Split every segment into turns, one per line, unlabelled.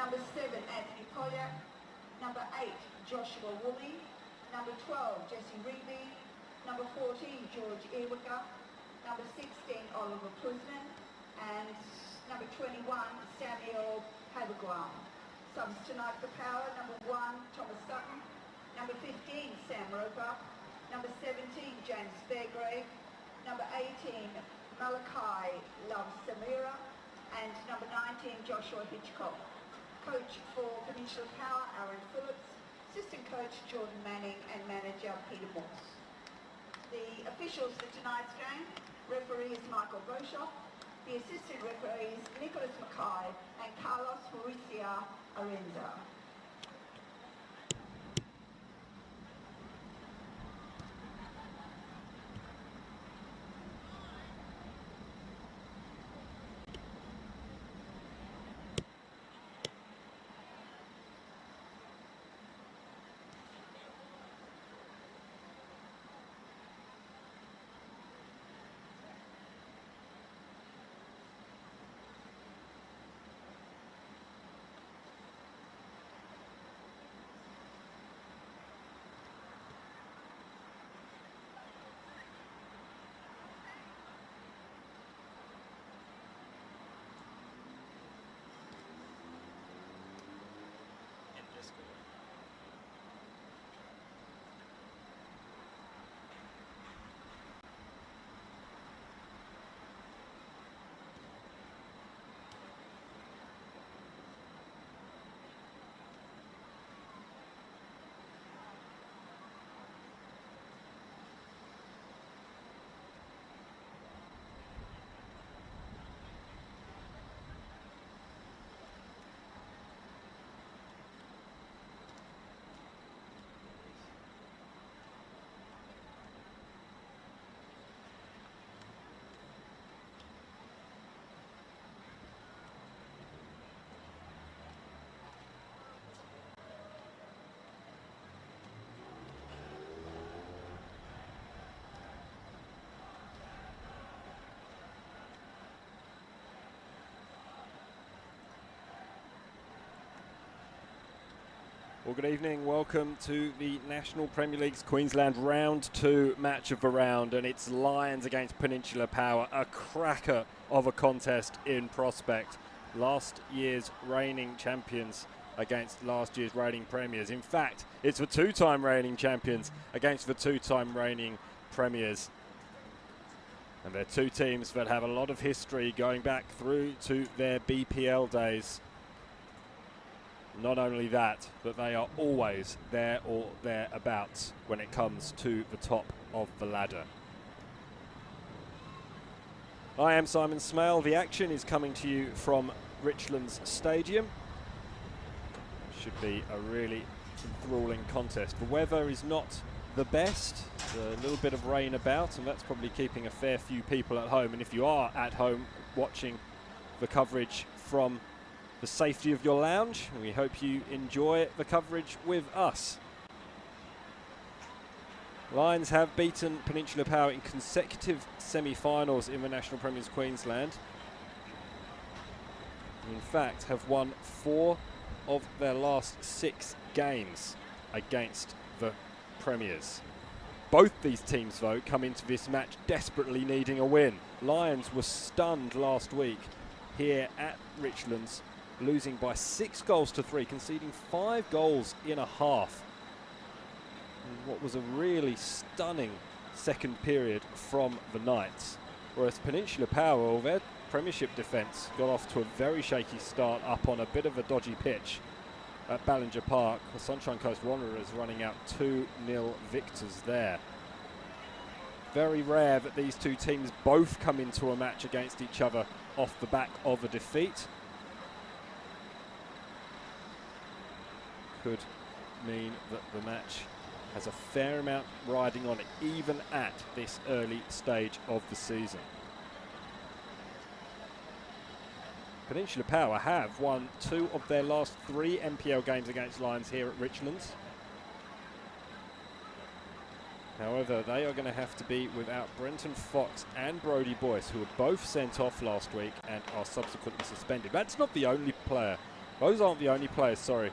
Number 7, Anthony Polyak. Number 8, Joshua Woolley. Number 12, Jesse Reeby. Number 14, George Ewiger. Number 16, Oliver Plusman. And number 21, Samuel Haberguam. Subs tonight for Power: number 1, Thomas Sutton. Number 15, Sam Roper. Number 17, James Fairgrave. Number 18, Malachi Love Samira. And number 19, Joshua Hitchcock. Coach for Peninsula Power, Aaron Phillips. Assistant coach, Jordan Manning, and manager, Peter Morse. The officials for tonight's game: referee is Michael Boshoff. The assistant referees, Nicholas Mackay and Carlos Mauricia Arenza.
Well, good evening. Welcome to the National Premier League's Queensland Round 2 match of the round, and it's Lions against Peninsula Power, a cracker of a contest in prospect. Last year's reigning champions against last year's reigning premiers. In fact, it's the two-time reigning champions against the two-time reigning premiers. And they're two teams that have a lot of history going back through to their BPL days. Not only that, but they are always there or thereabouts when it comes to the top of the ladder. I am Simon Smale. The action is coming to you from Richlands Stadium. Should be a really enthralling contest. The weather is not the best. There's a little bit of rain about, and that's probably keeping a fair few people at home. And if you are at home watching the coverage from the safety of your lounge, we hope you enjoy the coverage with us. Lions have beaten Peninsula Power in consecutive semi-finals in the National Premiers Queensland. In fact, have won 4 of their last 6 games against the Premiers. Both these teams, though, come into this match desperately needing a win. Lions were stunned last week here at Richlands, losing by 6 goals to 3, conceding 5 goals in a half. In what was a really stunning second period from the Knights. Whereas Peninsula Power, well, their Premiership defence got off to a very shaky start up on a bit of a dodgy pitch at Ballinger Park. The Sunshine Coast Wanderers running out 2-0 victors there. Very rare that these two teams both come into a match against each other off the back of a defeat. Could mean that the match has a fair amount riding on it, even at this early stage of the season. Peninsula Power have won 2 of their last 3 NPL games against Lions here at Richlands. However, they are going to have to be without Brenton Fox and Brodie Boyce, who were both sent off last week and are subsequently suspended. That's not the only player Those aren't the only players, sorry,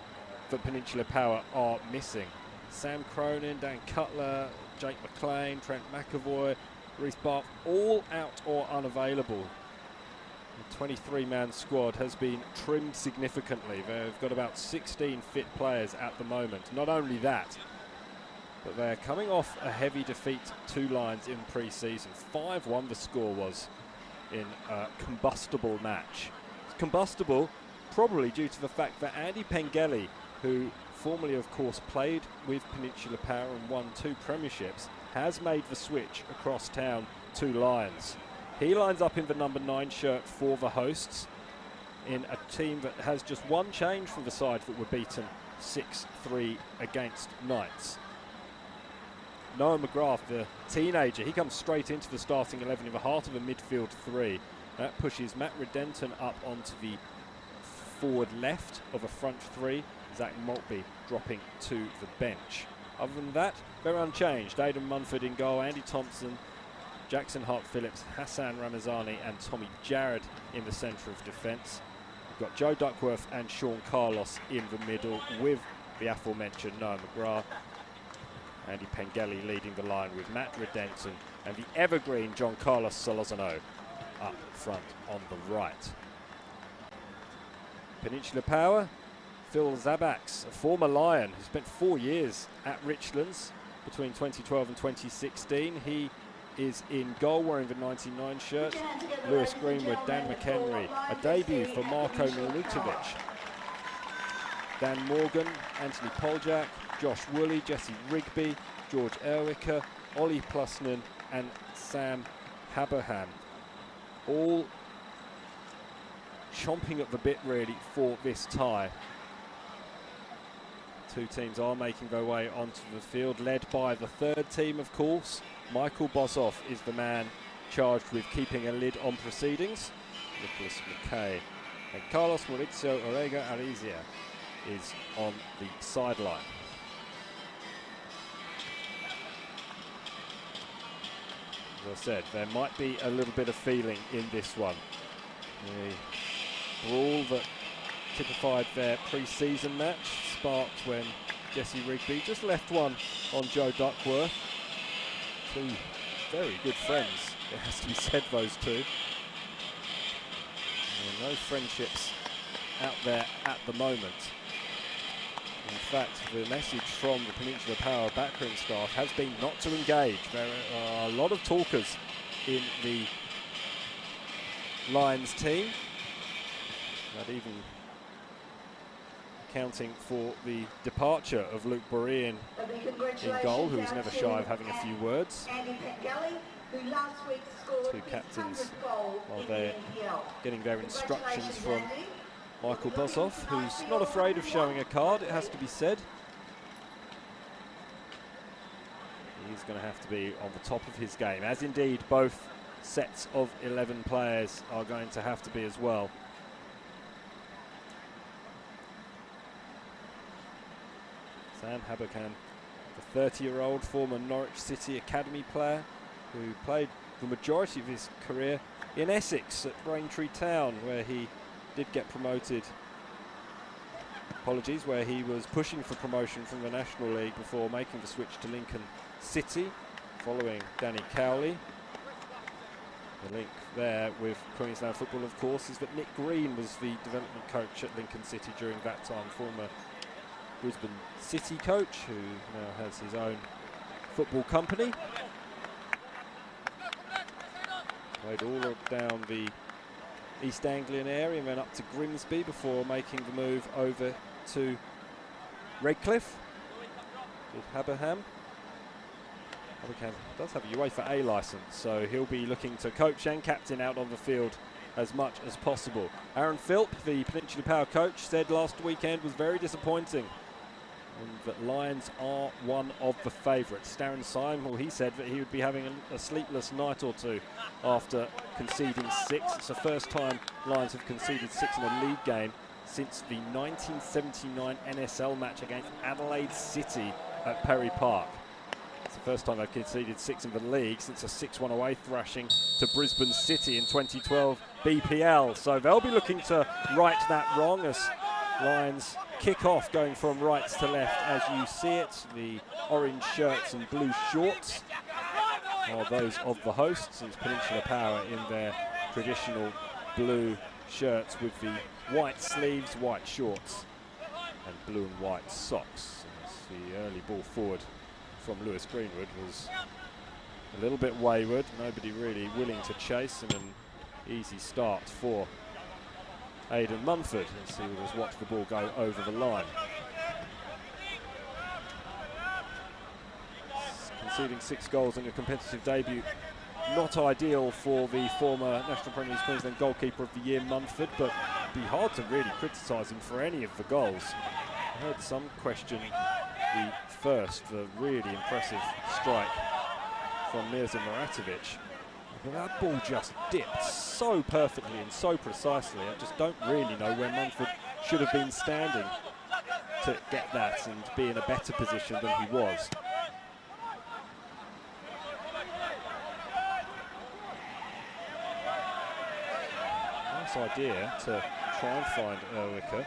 that Peninsula Power are missing. Sam Cronin, Dan Cutler, Jake McLean, Trent McAvoy, Reece Barth, all out or unavailable. The 23-man squad has been trimmed significantly. They've got about 16 fit players at the moment. Not only that, but they're coming off a heavy defeat to Lions in pre-season. 5-1 the score was in a combustible match. It's combustible probably due to the fact that Andy Pengelly, who formerly of course played with Peninsula Power and won 2 premierships, has made the switch across town to Lions. He lines up in the number 9 shirt for the hosts in a team that has just one change from the side that were beaten 6-3 against Knights. Noah McGrath, the teenager, he comes straight into the starting 11 in the heart of a midfield 3. That pushes Matt Redenton up onto the forward left of a front 3. Zach Maltby dropping to the bench. Other than that, they're unchanged. Aidan Munford in goal, Andy Thompson, Jackson Hart-Phillips, Hassan Ramazani and Tommy Jarrett in the centre of defence. We've got Joe Duckworth and Sean Carlos in the middle with the aforementioned Noah McGrath. Andy Pengelly leading the line with Matt Redenton and the evergreen John Carlos Solozano up front on the right. Peninsula Power, Phil Zabax, a former Lion who spent 4 years at Richlands between 2012 and 2016. He is in goal wearing the 99 shirt. Lewis Greenwood, Dan McHenry, a debut for Marko Milutinovic. Dan Morgan, Anthony Poljak, Josh Woolley, Jesse Rigby, George Erwicker, Ollie Plusnan and Sam Haberham. All chomping at the bit really for this tie. 2 teams are making their way onto the field, led by the 3rd team, of course. Michael Bosoff is the man charged with keeping a lid on proceedings. Nicholas McKay. And Carlos Maurizio Orega Arizia is on the sideline. As I said, there might be a little bit of feeling in this one. The brawl that typified their pre-season match sparked when Jesse Rigby just left one on Joe Duckworth. 2 very good friends, it has to be said, those 2. No friendships out there at the moment. In fact, the message from the Peninsula Power backroom staff has been not to engage. There are a lot of talkers in the Lions team, not even accounting for the departure of Luke Boree in goal, who was never shy of having a few words.
Andy Pengelly, who last week scored
2 captains
his 100th goal
while
in
they're
the NPL.
getting their instructions
Congratulations,
from
Andy.
Michael Bosoff, who's not afraid of showing a card, it has to be said. He's going to have to be on the top of his game, as indeed both sets of 11 players are going to have to be as well. Sam Haberkan, the 30-year-old former Norwich City Academy player who played the majority of his career in Essex at Braintree Town, where he did get promoted. Apologies, where he was pushing for promotion from the National League before making the switch to Lincoln City, following Danny Cowley. The link there with Queensland football, of course, is that Nick Green was the development coach at Lincoln City during that time, former Brisbane City coach, who now has his own football company. Played all down the East Anglian area and then up to Grimsby before making the move over to Redcliffe with Haberham. Haberham does have a UEFA A licence, so he'll be looking to coach and captain out on the field as much as possible. Aaron Philp, the Peninsula Power coach, said last weekend was very disappointing and that Lions are one of the favourites. Darren Syme, he said that he would be having a sleepless night or 2 after conceding 6. It's the first time Lions have conceded 6 in a league game since the 1979 NSL match against Adelaide City at Perry Park. It's the first time they've conceded 6 in the league since a 6-1 away thrashing to Brisbane City in 2012 BPL. So they'll be looking to right that wrong, as Lions kick off, going from right to left as you see it. The orange shirts and blue shorts are those of the hosts. It's Peninsula Power in their traditional blue shirts with the white sleeves, white shorts and blue and white socks. As the early ball forward from Lewis Greenwood was a little bit wayward, nobody really willing to chase, and an easy start for Aidan Munford. Let's see, we'll just watch the ball go over the line. Conceding 6 goals in a competitive debut, not ideal for the former National Premier League Queensland Goalkeeper of the Year, Munford, but it'd be hard to really criticise him for any of the goals. I heard some question the really impressive strike from Mirza Muratovic. But that ball just dipped so perfectly and so precisely. I just don't really know where Munford should have been standing to get that and be in a better position than he was. Nice idea to try and find Erwicker,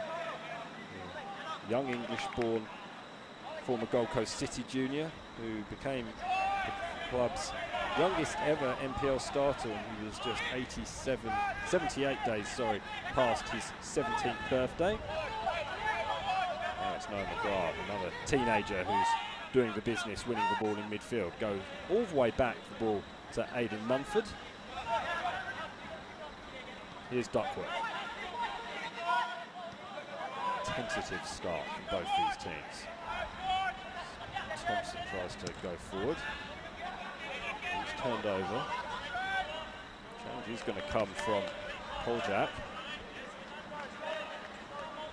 young English-born former Gold Coast City junior who became the club's youngest ever NPL starter, and he was just 78 days past his 17th birthday. Now it's Noah McGrath, another teenager who's doing the business, winning the ball in midfield. Goes all the way back the ball to Aidan Munford. Here's Duckworth. Tentative start from both these teams. Thompson tries to go forward. He's turned over. Challenge is going to come from Poljak.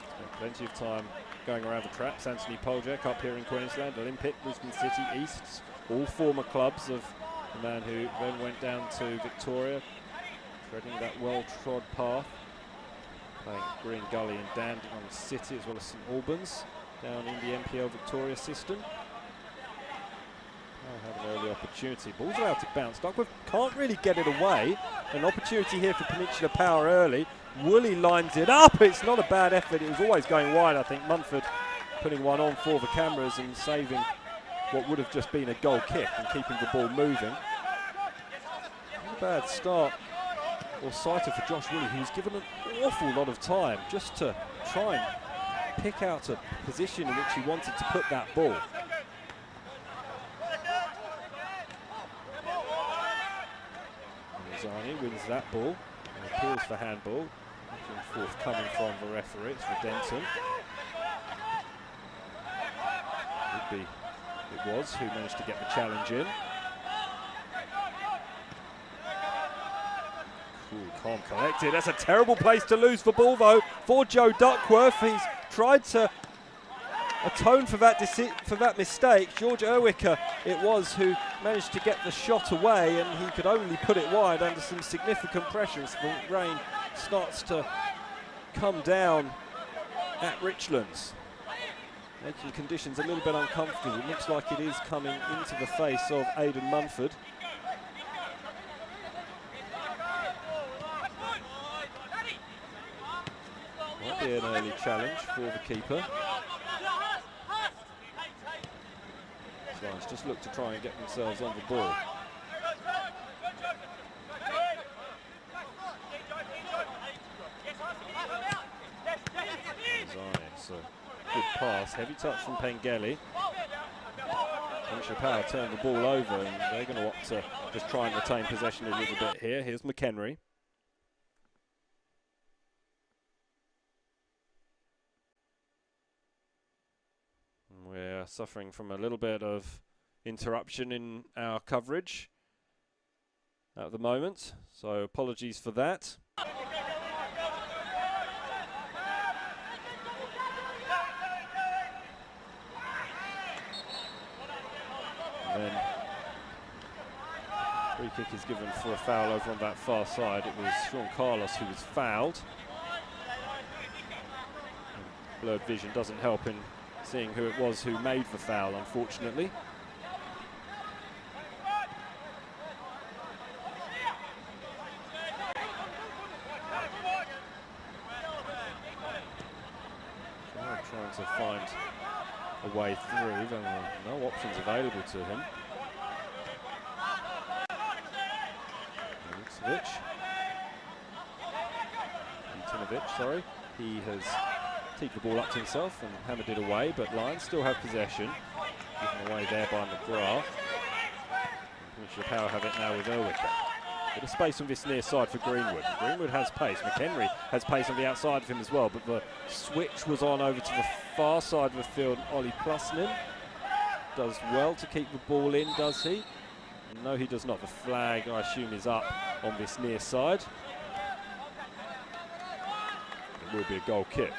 Spent plenty of time going around the traps. Anthony Poljak up here in Queensland, Olympic, Brisbane City, Easts, all former clubs of the man who then went down to Victoria, treading that well-trod path, playing at Green Gully and Dandenong City as well as St Albans down in the NPL Victoria system. Had an early opportunity. Ball's allowed to bounce. Duckworth can't really get it away. An opportunity here for Peninsula Power early. Woolley lines it up. It's not a bad effort. It was always going wide, I think. Munford putting one on for the cameras and saving what would have just been a goal kick and keeping the ball moving. Not a bad start or sighter for Josh Woolley, who's given an awful lot of time just to try and pick out a position in which he wanted to put that ball. Zani wins that ball and appeals for handball. Looking forthcoming from the referee, it's for Denton. It was who managed to get the challenge in. Cool, calm, collected. That's a terrible place to lose the ball though for Joe Duckworth. He's tried to atone for that mistake. George Erwicker it was who managed to get the shot away, and he could only put it wide under some significant pressure as the rain starts to come down at Richlands, making conditions a little bit uncomfortable. It looks like it is coming into the face of Aidan Munford. Might be an early challenge for the keeper. Lions just look to try and get themselves on the ball. It's a good pass, heavy touch from Pengelly. Peninsula Power turned the ball over, and they're going to opt to just try and retain possession a little bit here. Here's McHenry. We're suffering from a little bit of interruption in our coverage at the moment, so apologies for that. And then free kick is given for a foul over on that far side. It was Sean Carlos who was fouled. And blurred vision doesn't help in seeing who it was who made the foul, unfortunately. find a way through. There are no options available to him. Utinovic, sorry. He has teed the ball up to himself and hammered it away, but Lions still have possession. Given away there by McGrath. Peninsula Power have it now with Erwicker. Bit of space on this near side for Greenwood. Greenwood has pace. McHenry has pace on the outside of him as well, but the switch was on over to the far side of the field. Ollie Plusnin does well to keep the ball in, does he? No, he does not. The flag, I assume, is up on this near side. It will be a goal kick.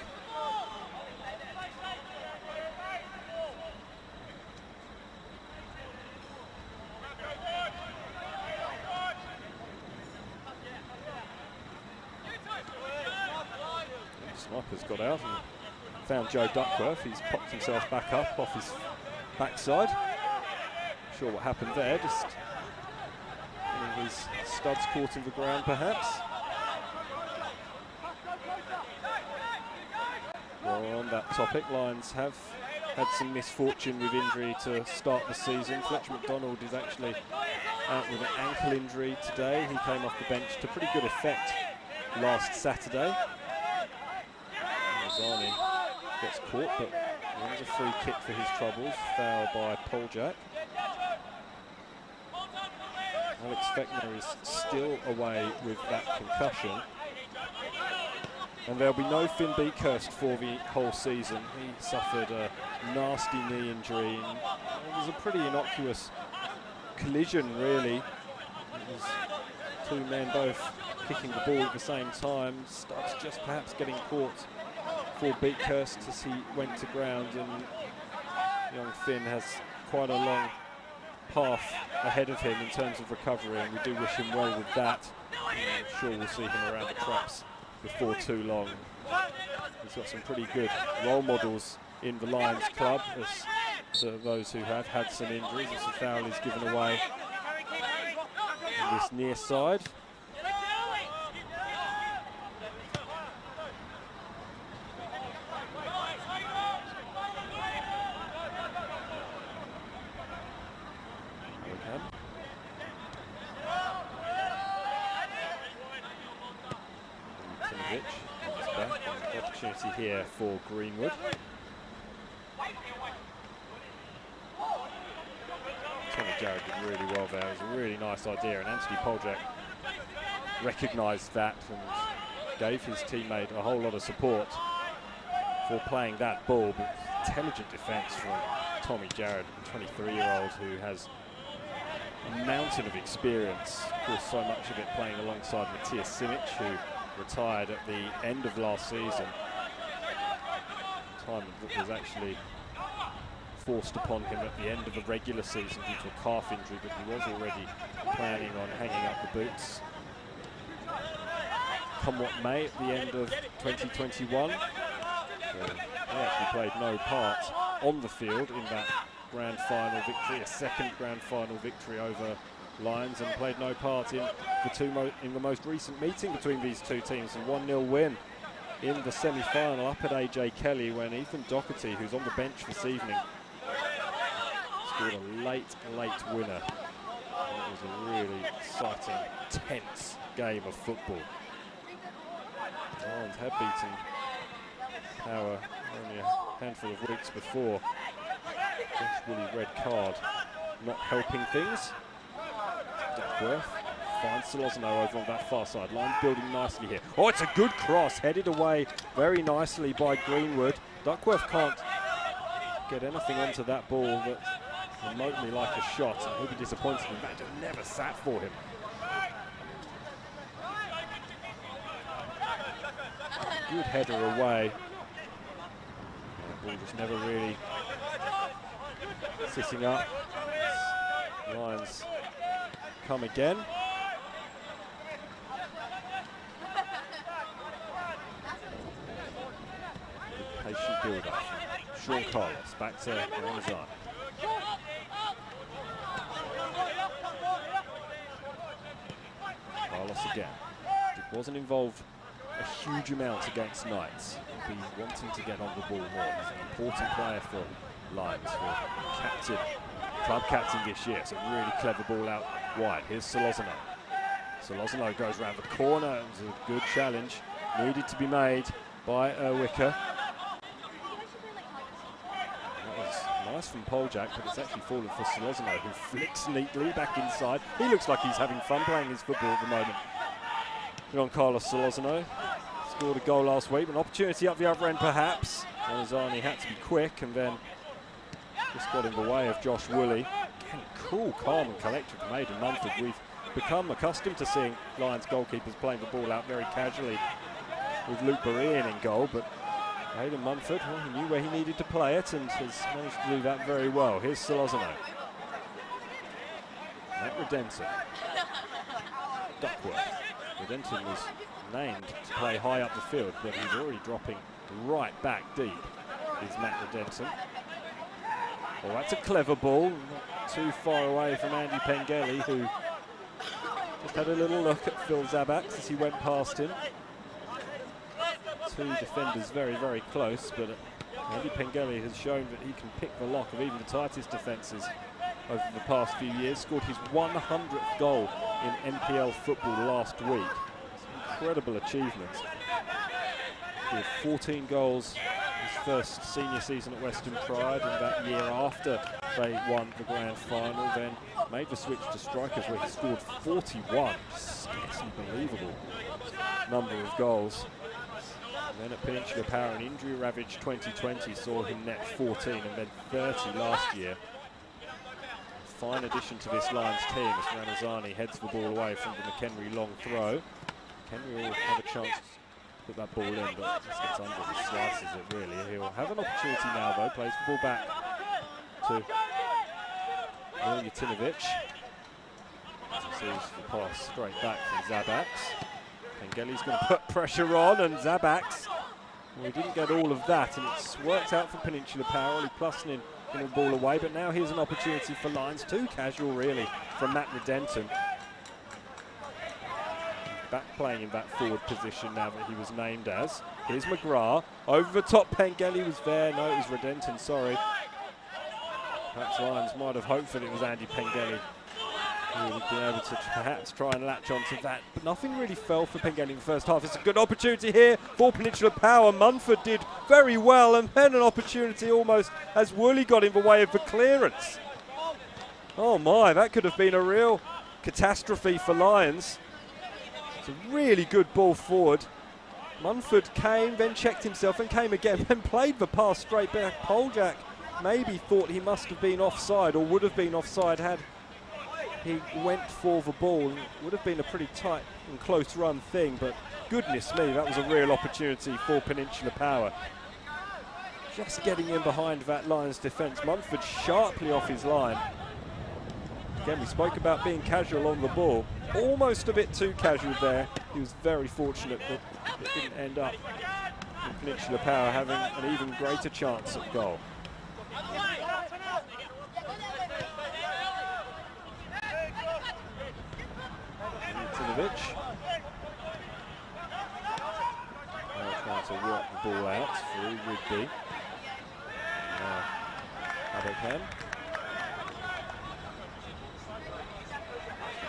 Sniper's got out and found Joe Duckworth. He's popped himself back up off his backside. Not sure what happened there, just getting his studs caught in the ground perhaps. Well, on that topic, Lions have had some misfortune with injury to start the season. Fletcher McDonald is actually out with an ankle injury today. He came off the bench to pretty good effect last Saturday. Zani gets caught, but wins a free kick for his troubles. Foul by Poljak. Alex Fechner is still away with that concussion. And there'll be no Finn Beakhurst for the whole season. He suffered a nasty knee injury. And it was a pretty innocuous collision, really. It was two men both kicking the ball at the same time. Stubbs just perhaps getting caught for Beakhurst as he went to ground, and young Finn has quite a long path ahead of him in terms of recovery, and we do wish him well with that. I'm sure we'll see him around the traps before too long. He's got some pretty good role models in the Lions club, as to those who have had some injuries, as the foul is given away on this near side. Opportunity here for Greenwood. Tommy Jarrett did really well there. It was a really nice idea, and Anthony Poljak recognised that and gave his teammate a whole lot of support for playing that ball. But intelligent defence from Tommy Jarrett, a 23-year-old who has a mountain of experience. Of course, so much of it playing alongside Matthias Simic, who retired at the end of last season. Time that was actually forced upon him at the end of the regular season due to a calf injury, but he was already planning on hanging up the boots. Come what may, at the end of 2021, he actually played no part on the field in that grand final victory, a second grand final victory over Lions, and played no part in the most recent meeting between these two teams, a 1-0 win in the semi-final up at AJ Kelly, when Ethan Doherty, who's on the bench this evening, scored a late winner. And it was a really exciting, tense game of football. Lions had beaten Power only a handful of weeks before. Josh Woolley red card not helping things. Duckworth finds Solozano over on that far side. Lions building nicely here. Oh, it's a good cross, headed away very nicely by Greenwood. Duckworth can't get anything onto that ball that remotely like a shot, and he'll be disappointed. In fact, it never sat for him. Good header away. The ball just never really sitting up. Lions come again. Patient build-up. Sean Carlos back to Ramazan. Carlos again. It wasn't involved a huge amount against Knights. He'll be wanting to get on the ball more. He's an important player for Lions, for club captain this year. It's a really clever ball out wide. Here's Solozano. Solozano goes around the corner. It was a good challenge. Needed to be made by Wicker. That was nice from Poljak, but it's actually fallen for Solozano, who flicks neatly back inside. He looks like he's having fun playing his football at the moment. Good on Carlos Solozano. Scored a goal last week. An opportunity up the other end, perhaps. Ranazani had to be quick and then just got in the way of Josh Woolley. Again, cool, calm and collected from Aidan Mumford. We've become accustomed to seeing Lions goalkeepers playing the ball out very casually with Luke Berean in goal, but Aidan Mumford, well, he knew where he needed to play it and has managed to do that very well. Here's Solozano. Matt Redenton. Duckworth. Redenton was named to play high up the field, but he's already dropping right back deep, is Matt Redenton. Well, that's a clever ball, not too far away from Andy Pengelly, who just had a little look at Phil Zabax as he went past him. Two defenders very, very close, but Andy Pengelly has shown that he can pick the lock of even the tightest defences over the past few years. Scored his 100th goal in NPL football last week. It's an incredible achievement. With 14 goals his first senior season at Western Pride, and that year after they won the grand final, then made the switch to strikers where he scored 41. Scarcely believable number of goals. And then at Peninsula Power, an injury-ravaged 2020 saw him net 14 and then 30 last year. Fine addition to this Lions team as Ranazani heads the ball away from the McHenry long throw. McHenry will have a chance to put that ball in, but just gets under and slices it really. He'll have an opportunity now though, plays the ball back to Miljutinovic. Sees the pass straight back from Zabax. Pengelly's going to put pressure on, and Zabax, well, he didn't get all of that, and it's worked out for Peninsula Power. Ollie Plusnin getting the ball away, but now here's an opportunity for Lions. Too casual, really, from Matt Redenton. Back playing in that forward position now that he was named as. Here's McGrath. Over the top, Pengelly was there. No, it was Redenton, sorry. Perhaps Lions might have hoped that it was Andy Pengelly who would be able to perhaps try and latch onto that, but nothing really fell for Pengelly in the first half. It's a good opportunity here for Peninsula Power. Mumford did very well, and then an opportunity almost as Woolley got in the way of the clearance. Oh my, that could have been a real catastrophe for Lions. It's a really good ball forward. Mumford came, then checked himself and came again, then played the pass straight back. Poljak maybe thought he must have been offside, or would have been offside had he went for the ball. It would have been a pretty tight and close run thing, but goodness me, that was a real opportunity for Peninsula Power. Just getting in behind that Lions defence. Mumford sharply off his line. Again, we spoke about being casual on the ball. Almost a bit too casual there. He was very fortunate that it didn't end up with Peninsula Power having an even greater chance at goal. Now trying to work the ball out through Rigby. Now Aberkham.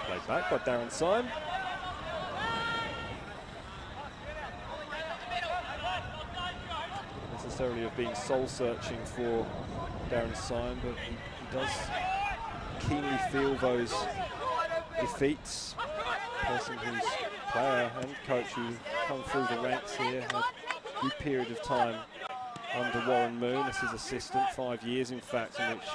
Played back by Darren Syme. Not necessarily have been soul searching for Darren Syme, but he does keenly feel those defeats. Person who's player and coach who come through the ranks here, had a good period of time under Warren Moon as his assistant, 5 years in fact, in which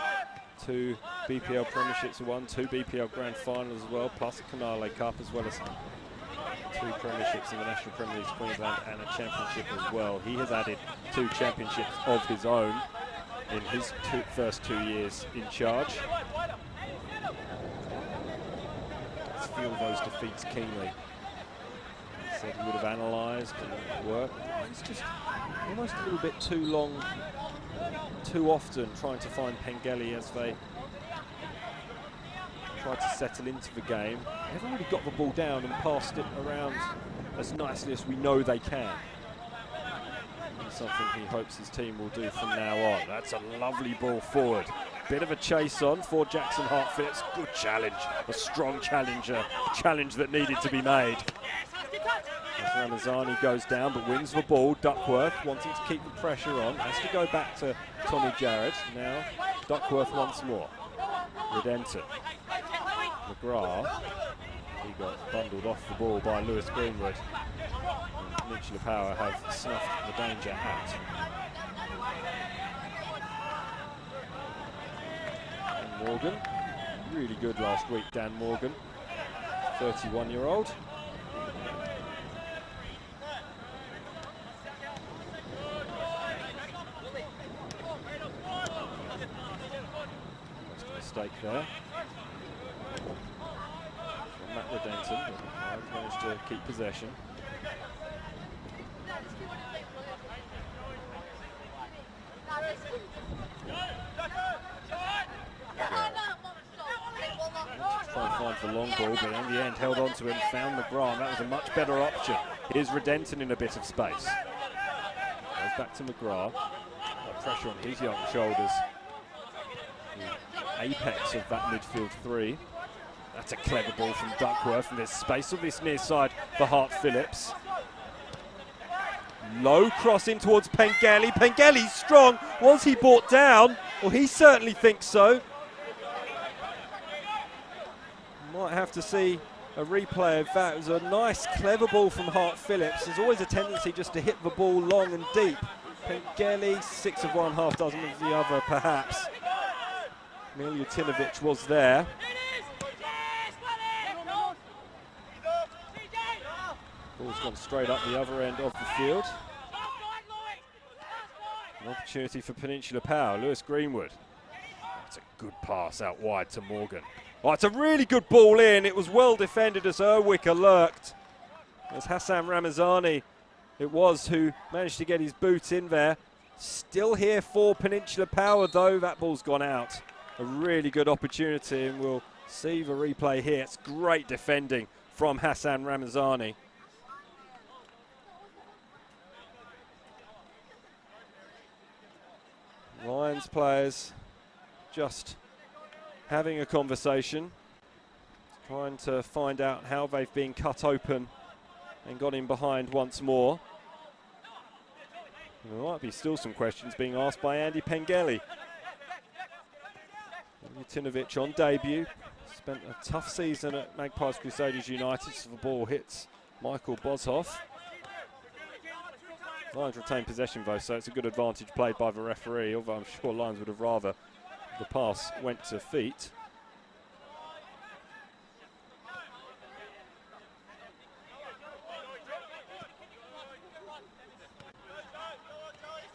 2 BPL premierships were won, 2 BPL grand finals as well, plus a Canale Cup, as well as 2 premierships in the National Premier League Queensland and a championship as well. He has added 2 championships of his own in his first 2 years in charge. Feel those defeats keenly. He said he would have analysed and worked. It's just almost a little bit too long, too often trying to find Pengelly as they try to settle into the game. They've already got the ball down and passed it around as nicely as we know they can. And something he hopes his team will do from now on. That's a lovely ball forward. Bit of a chase on for Jackson Hart-Phillips. Good challenge, a strong challenger, challenge that needed to be made. As Ramazani goes down but wins the ball, Duckworth wanting to keep the pressure on, has to go back to Tommy Jarrett. Now Duckworth once more. Redenton. McGrath, he got bundled off the ball by Lewis Greenwood. And Peninsula Power have snuffed the danger out. And Morgan, really good last week, Dan Morgan, 31-year-old. Mistake there. Matt Redenton, but managed to keep possession. Trying to find the long ball, but in the end held on to him, found McGrath. That was a much better option. Here's Redenton in a bit of space. Goes back to McGrath. Pressure on his young shoulders. The apex of that midfield three. That's a clever ball from Duckworth, and there's space on this near side for Hart-Phillips. Low cross in towards Pengelly. Pengelly's strong. Was he brought down? Well, he certainly thinks so. Might have to see a replay of that. It was a nice, clever ball from Hart-Phillips. There's always a tendency just to hit the ball long and deep. Pengelly, 6 of one, half dozen of the other, perhaps. Miljutinovic was there. Ball's gone straight up the other end of the field. An opportunity for Peninsula Power. Lewis Greenwood. That's a good pass out wide to Morgan. Oh, it's a really good ball in. It was well defended as Erwicker lurked. As Hassan Ramazani, it was who managed to get his boot in there. Still here for Peninsula Power, though. That ball's gone out. A really good opportunity, and we'll see the replay here. It's great defending from Hassan Ramazani. Lions players just having a conversation, trying to find out how they've been cut open and got in behind once more. And there might be still some questions being asked by Andy Pengelly. Miljutinovic on debut, spent a tough season at Magpies Crusaders United, so the ball hits Michael Boshoff. Lions retain possession though, so it's a good advantage played by the referee, although I'm sure Lions would have rather the pass went to feet.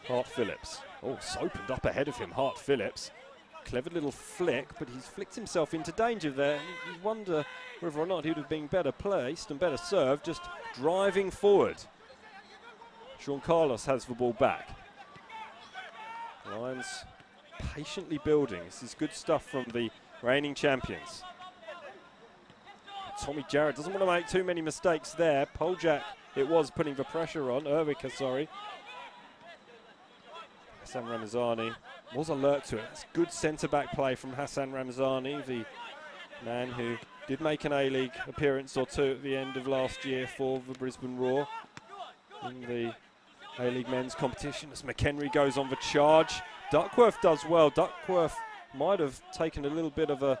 Hart-Phillips. Oh, it's opened up ahead of him, Hart-Phillips. Clever little flick, but he's flicked himself into danger there. You wonder whether or not he would have been better placed and better served, just driving forward. Sean Carlos has the ball back. Lions patiently building. This is good stuff from the reigning champions. Tommy Jarrett doesn't want to make too many mistakes there. Poljak, it was putting the pressure on. Erwicker, sorry. Hassan Ramazani was alert to it. It's good centre-back play from Hassan Ramazani, the man who did make an A-League appearance or two at the end of last year for the Brisbane Roar in the A-League men's competition. As McHenry goes on the charge. Duckworth does well. Duckworth might have taken a little bit of a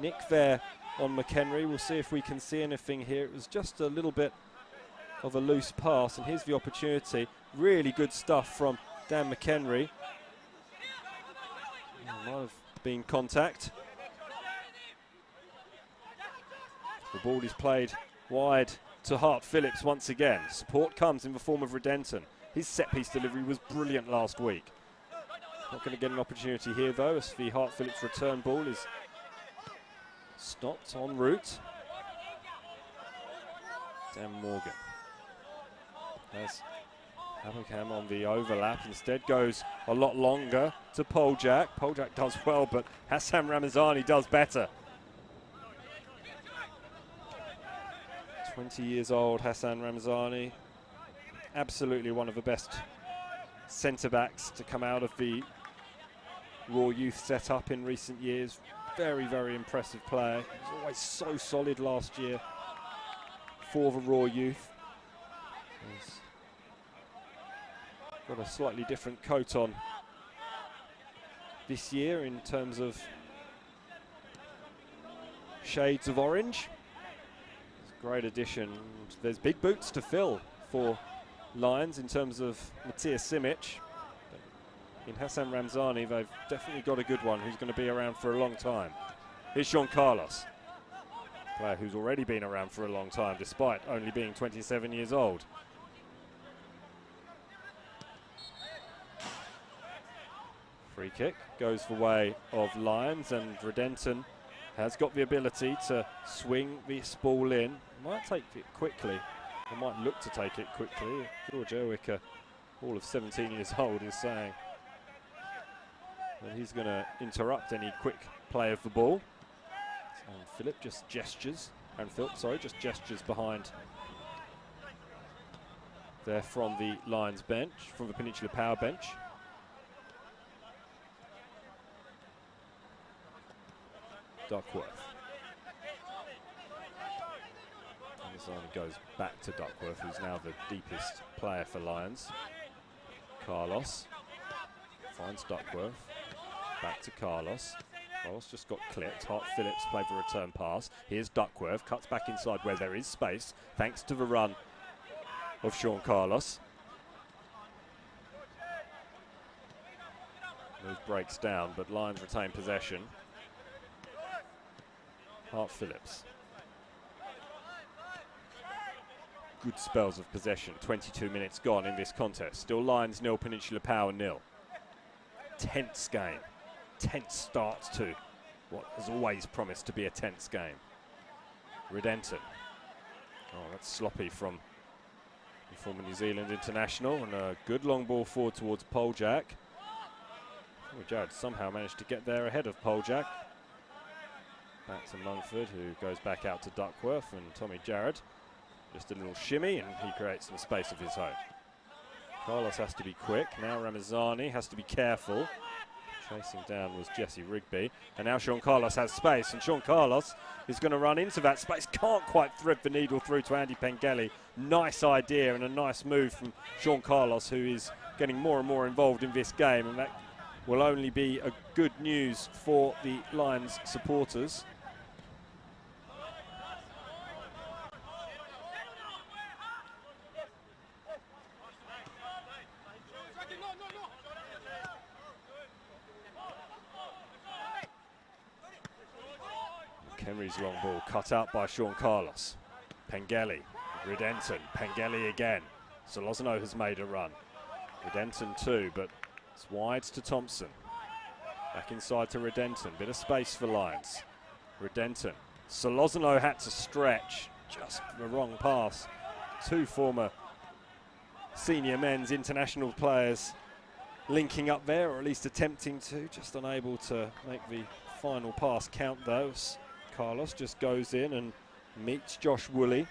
nick there on McHenry. We'll see if we can see anything here. It was just a little bit of a loose pass, and here's the opportunity. Really good stuff from Dan McHenry. Might have been contact. The ball is played wide to Hart-Phillips once again. Support comes in the form of Redenton. His set-piece delivery was brilliant last week. Not going to get an opportunity here, though, as the Hart-Phillips return ball is stopped en route. Dan Morgan has Habercam on the overlap. Instead goes a lot longer to Poljak. Poljak does well, but Hassan Ramazani does better. 20 years old, Hassan Ramzani. Absolutely one of the best centre-backs to come out of the Raw Youth setup in recent years. Very, very impressive player. He was always so solid last year for the Raw Youth. He's got a slightly different coat on this year in terms of shades of orange. It's a great addition. There's big boots to fill for Lions in terms of Matthias Simic. In Hassan Ramzani, they've definitely got a good one who's going to be around for a long time. Here's Sean Carlos, player who's already been around for a long time despite only being 27 years old. Free kick goes the way of Lions, and Redenton has got the ability to swing this ball in. Might take it quickly, or might look to take it quickly. George Erwick, all of 17 years old, is saying that he's going to interrupt any quick play of the ball. And Philip just gestures, just gestures behind there from the Lions bench, from the Peninsula Power bench. Duckworth. Ramazani goes back to Duckworth, who's now the deepest player for Lions. Carlos finds Duckworth. Back to Carlos. Carlos just got clipped. Hart Phillips played the return pass. Here's Duckworth, cuts back inside where there is space, thanks to the run of Sean Carlos. Move breaks down, but Lions retain possession. Hart Phillips. Good spells of possession. 22 minutes gone in this contest. Still Lions 0, Peninsula Power 0. Tense game. Tense start to what has always promised to be a tense game. Redenton. Oh, that's sloppy from the former New Zealand international, and a good long ball forward towards Poljak. Oh, Jared somehow managed to get there ahead of Poljak. Back to Mumford, who goes back out to Duckworth, and Tommy Jarrett. Just a little shimmy, and he creates some space of his own. Carlos has to be quick. Now Ramazani has to be careful. Chasing down was Jesse Rigby. And now Sean Carlos has space, and Sean Carlos is going to run into that space. Can't quite thread the needle through to Andy Pengelly. Nice idea and a nice move from Sean Carlos, who is getting more and more involved in this game, and that will only be a good news for the Lions supporters. Henry's long ball cut out by Sean Carlos. Pengelly, Redenton, Pengelly again. Solozano has made a run. Redenton too, but it's wide to Thompson. Back inside to Redenton, bit of space for Lions. Redenton, Solozano had to stretch, just the wrong pass. Two former senior men's international players linking up there, or at least attempting to, just unable to make the final pass count though. Carlos just goes in and meets Josh Woolley.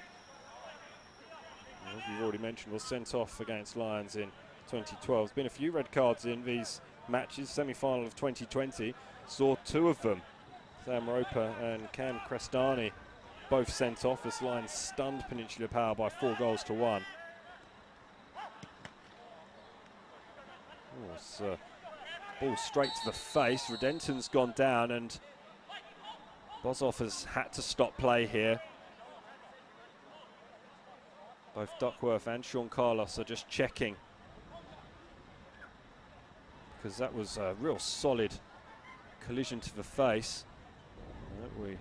As we've already mentioned, was sent off against Lions in 2012. There's been a few red cards in these matches. Semi-final of 2020 saw two of them. Sam Roper and Cam Crestani both sent off as Lions stunned Peninsula Power by 4-1. Oh, it's ball straight to the face. Redenton's gone down, and Bozov has had to stop play here. Both Duckworth and Sean Carlos are just checking, because that was a real solid collision to the face. We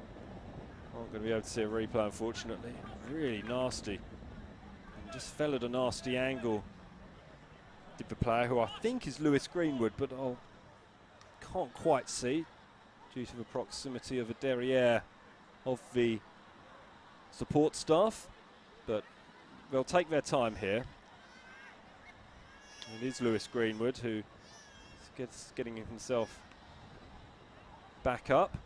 aren't going to be able to see a replay, unfortunately. Really nasty. And just fell at a nasty angle. Did the player, who I think is Lewis Greenwood, but I can't quite see due to the proximity of a derriere of the support staff. But they'll take their time here. It is Lewis Greenwood who is getting himself back up.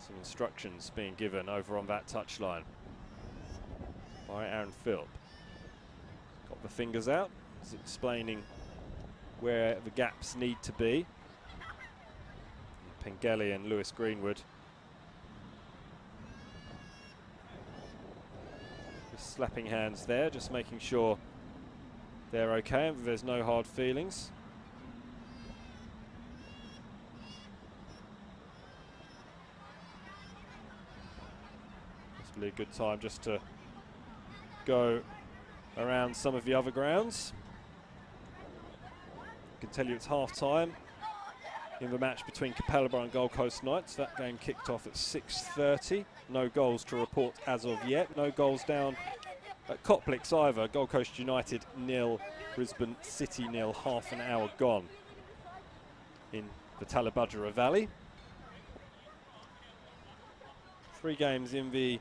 Some instructions being given over on that touchline by Aaron Philp. Got the fingers out, he's explaining where the gaps need to be. Pengelly and Lewis Greenwood just slapping hands there, just making sure they're okay and there's no hard feelings. Possibly a good time just to go around some of the other grounds. I can tell you it's half time in the match between Capalaba and Gold Coast Knights. That game kicked off at 6:30. No goals to report as of yet. No goals down at Coplix either. Gold Coast United 0, Brisbane City 0, half an hour gone in the Talabudgera Valley. 3 games in the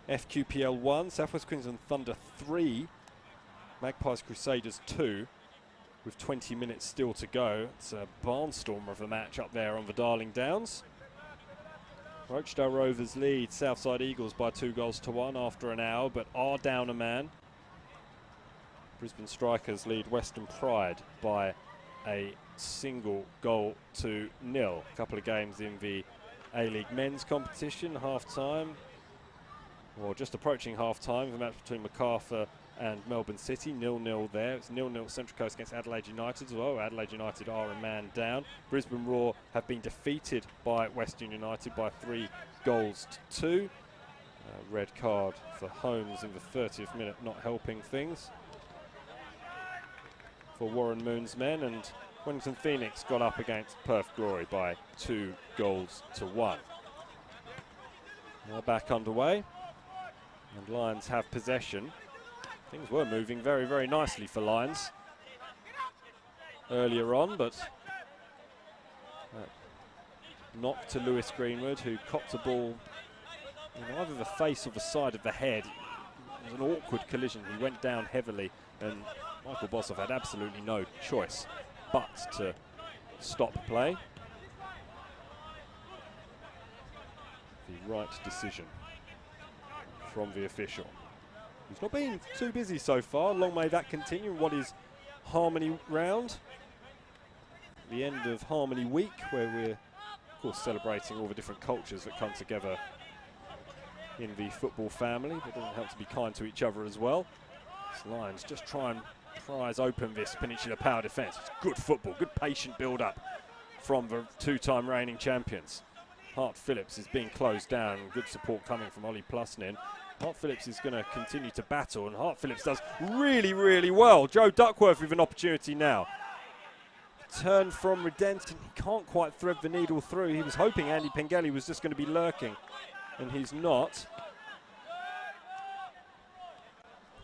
FQPL 1. Southwest Queensland Thunder 3, Magpies Crusaders 2. With 20 minutes still to go. It's a barnstormer of a match up there on the Darling Downs. Rochdale Rovers lead Southside Eagles by 2-1 after an hour, but are down a man. Brisbane Strikers lead Western Pride by a single goal to nil. A couple of games in the A-League men's competition, half-time, or just approaching half-time, the match between Macarthur and Melbourne City, 0-0 there. It's 0-0 Central Coast against Adelaide United as well. Adelaide United are a man down. Brisbane Roar have been defeated by Western United by 3-2. Red card for Holmes in the 30th minute, not helping things for Warren Moon's men. And Wellington Phoenix got up against Perth Glory by 2-1. Now back underway, and Lions have possession. Things were moving very, very nicely for Lions earlier on, but knock to Lewis Greenwood, who copped a ball in either the face or the side of the head. It was an awkward collision. He went down heavily, and Michael Bossoff had absolutely no choice but to stop play. The right decision from the official. He's not been too busy so far. Long may that continue in what is Harmony Round. The end of Harmony Week, where we're, of course, celebrating all the different cultures that come together in the football family. But it doesn't help to be kind to each other as well. This Lions just try and prise open this Peninsula Power defence. It's good football, good patient build-up from the 2-time reigning champions. Hart Phillips is being closed down. Good support coming from Ollie Plusnin. Hart Phillips is going to continue to battle, and Hart Phillips does really, really well. Joe Duckworth with an opportunity now. Turn from Redenton. He can't quite thread the needle through. He was hoping Andy Pengelly was just going to be lurking, and he's not.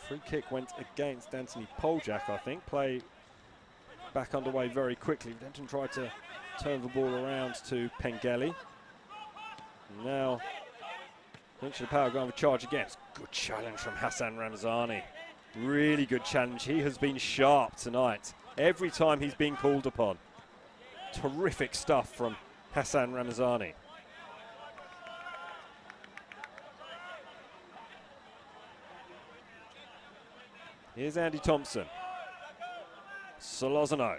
Free kick went against Anthony Poljak, I think. Play back underway very quickly. Redenton tried to turn the ball around to Pengelly. Now Peninsula Power going with charge again. Good challenge from Hassan Ramzani. Really good challenge. He has been sharp tonight. Every time he's been called upon. Terrific stuff from Hassan Ramzani. Here's Andy Thompson. Solozano.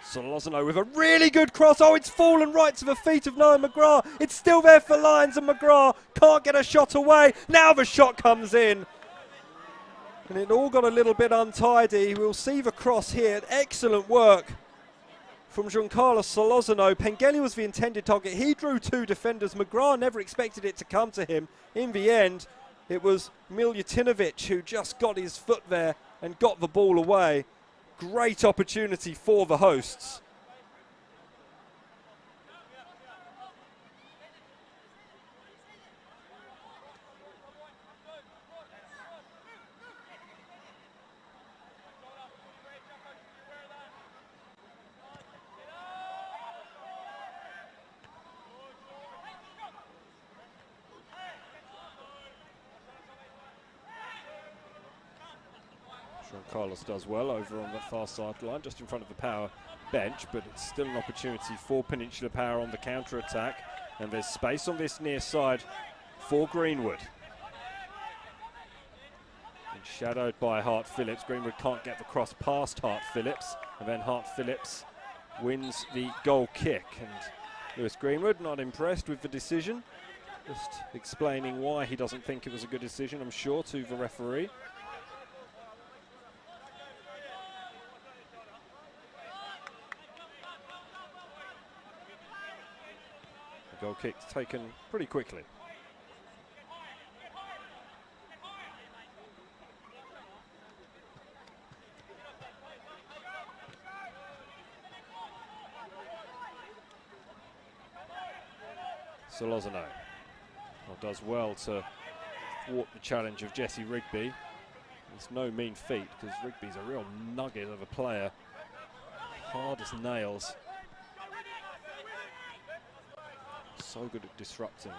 Solozano with a really good cross. Oh, it's fallen right to the feet of Noah McGrath. It's still there for Lions, and McGrath can't get a shot away. Now the shot comes in. And it all got a little bit untidy. We'll see the cross here. Excellent work from Giancarlo Solozano. Pengelly was the intended target. He drew 2 defenders. McGrath never expected it to come to him. In the end, it was Miljutinovic who just got his foot there and got the ball away. Great opportunity for the hosts. Carlos does well over on the far sideline, just in front of the Power bench, but it's still an opportunity for Peninsula Power on the counter-attack. And there's space on this near side for Greenwood. And shadowed by Hart Phillips. Greenwood can't get the cross past Hart Phillips. And then Hart Phillips wins the goal kick. And Lewis Greenwood not impressed with the decision. Just explaining why he doesn't think it was a good decision, I'm sure, to the referee. The goal kick's taken pretty quickly. Solozano does well to thwart the challenge of Jesse Rigby. It's no mean feat because Rigby's a real nugget of a player. Hard as nails. So good at disrupting.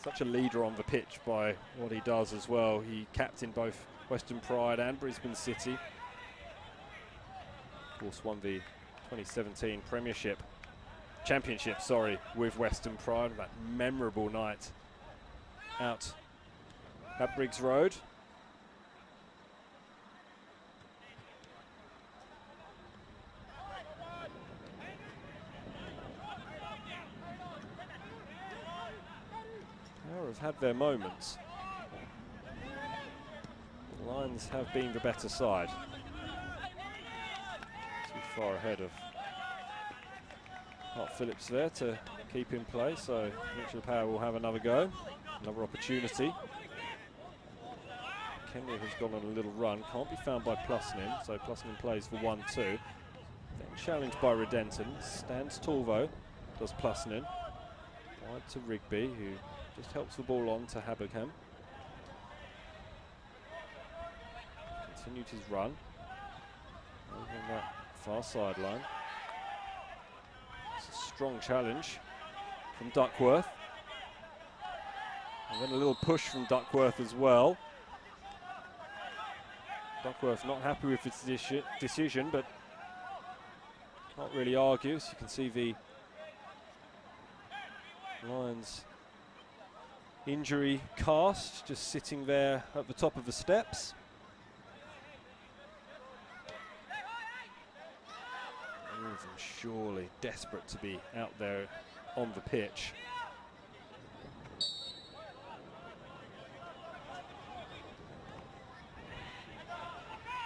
Such a leader on the pitch by what he does as well. He captained both Western Pride and Brisbane City. Of course, won the 2017 Championship, with Western Pride. That memorable night out at Briggs Road. Power have had their moments. The Lions have been the better side. Too far ahead of Hart Phillips there to keep in play, so Peninsula Power will have another go. Another opportunity. Kenny has gone on a little run, can't be found by Plusnin, so Plusnin plays for 1-2. Then challenged by Redenton, stands tall though, does Plusnin. Wide to Rigby, who just helps the ball on to Haberham. Continued his run. Over on that far sideline. It's a strong challenge from Duckworth. And then a little push from Duckworth as well. Duckworth not happy with his decision, but can't really argue. So you can see the Lions injury cast just sitting there at the top of the steps. All of them surely desperate to be out there on the pitch.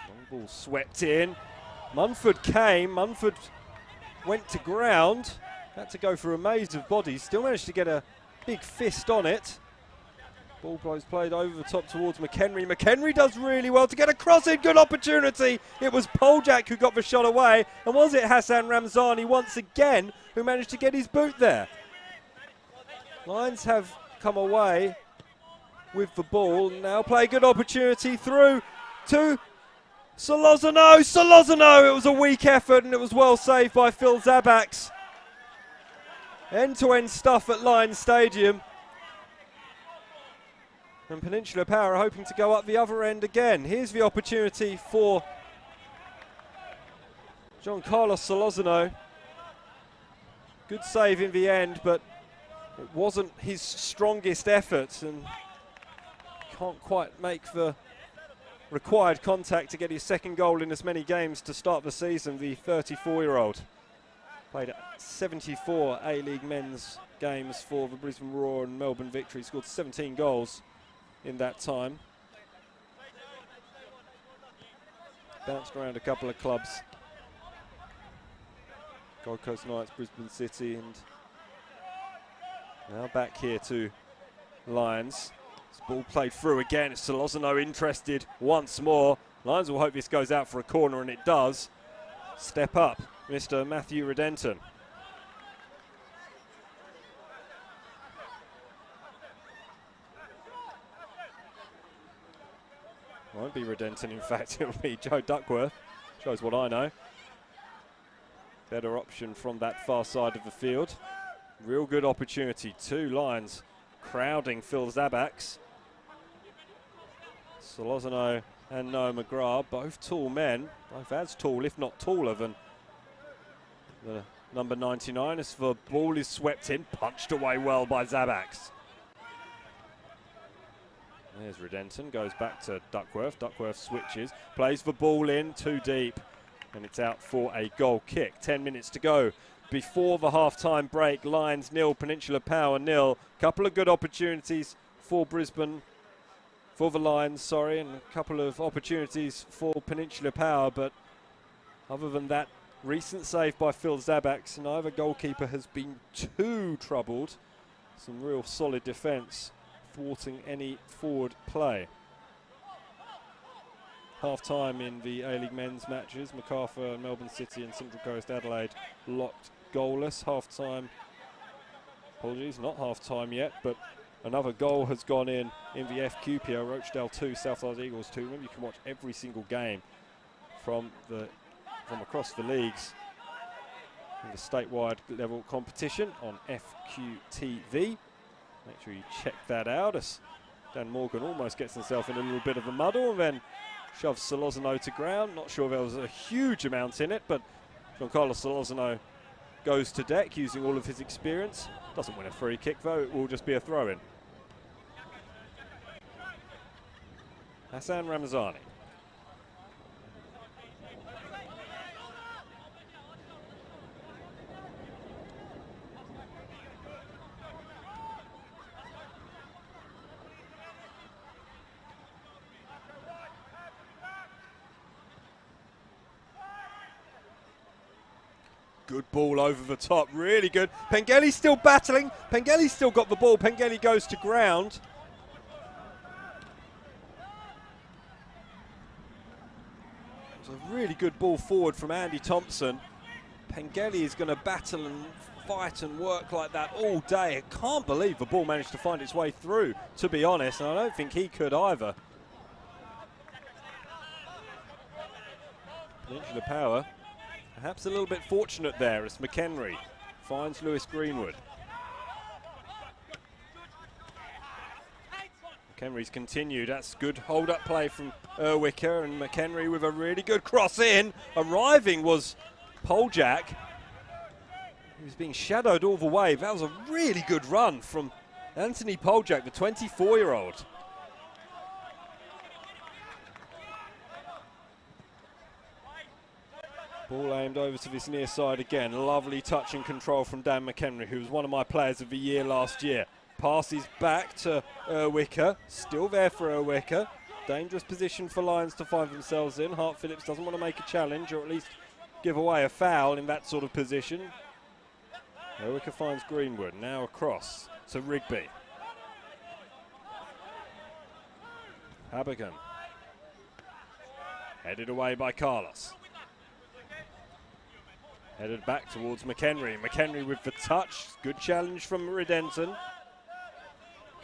Long ball swept in. Munford came. Munford went to ground. Had to go for a maze of bodies. Still managed to get a big fist on it. Ball was played over the top towards McHenry. McHenry does really well to get a cross in. Good opportunity. It was Poljak who got the shot away. And was it Hassan Ramzani once again who managed to get his boot there? Lions have come away with the ball. Now play good opportunity through to Solozano. Solozano! It was a weak effort and it was well saved by Phil Zabax. End-to-end stuff at Lions Stadium. And Peninsula Power are hoping to go up the other end again. Here's the opportunity for John Carlos Solozano. Good save in the end, but it wasn't his strongest effort and can't quite make the required contact to get his second goal in as many games to start the season, the 34-year-old. Played 74 A-League men's games for the Brisbane Roar and Melbourne Victory. Scored 17 goals in that time. Bounced around a couple of clubs. Gold Coast Knights, Brisbane City, and now back here to Lions. This ball played through again. It's Solozano interested once more. Lions will hope this goes out for a corner, and it does. Step up, Mr. Matthew Redenton. Won't be Redenton, in fact, it'll be Joe Duckworth. Shows what I know. Better option from that far side of the field. Real good opportunity. Two Lions crowding Phil Zabax. Solozano and Noah McGrath, both tall men. Both as tall, if not taller, than the number 99, as the ball is swept in, punched away well by Zabax. There's Redenton, goes back to Duckworth. Duckworth switches, plays the ball in too deep, and it's out for a goal kick. 10 minutes to go before the half-time break. Lions 0, Peninsula Power 0. Couple of good opportunities for Brisbane, for the Lions, and a couple of opportunities for Peninsula Power, but other than that, recent save by Phil Zabax, neither goalkeeper has been too troubled. Some real solid defence, thwarting any forward play. Half-time in the A-League men's matches, Macarthur, Melbourne City and Central Coast Adelaide locked goalless. Half-time, apologies, not half-time yet, but another goal has gone in the FQPL, Rochdale 2, South Wales Eagles 2. Remember, you can watch every single game from across the leagues in the statewide level competition on FQTV. Make sure you check that out, as Dan Morgan almost gets himself in a little bit of a muddle and then shoves Solozano to ground. Not sure there was a huge amount in it, but Giancarlo Solozano goes to deck using all of his experience. Doesn't win a free kick though, it will just be a throw-in. Hassan Ramazani. Good ball over the top, really good. Pengelly's still battling. Pengelly's still got the ball. Pengelly goes to ground. It's a really good ball forward from Andy Thompson. Pengelly is going to battle and fight and work like that all day. I can't believe the ball managed to find its way through, to be honest, and I don't think he could either. Peninsula Power perhaps a little bit fortunate there as McHenry finds Lewis Greenwood. McHenry's continued. That's good hold-up play from Erwicker, and McHenry with a really good cross in. Arriving was Poljak. He was being shadowed all the way. That was a really good run from Anthony Poljak, the 24-year-old. Ball aimed over to this near side again. Lovely touch and control from Dan McHenry, who was one of my players of the year last year. Passes back to Erwicker. Still there for Erwicker. Dangerous position for Lions to find themselves in. Hart Phillips doesn't want to make a challenge, or at least give away a foul in that sort of position. Erwicker finds Greenwood. Now across to Rigby. Habergan. Headed away by Carlos. Headed back towards McHenry. McHenry with the touch. Good challenge from Redenton.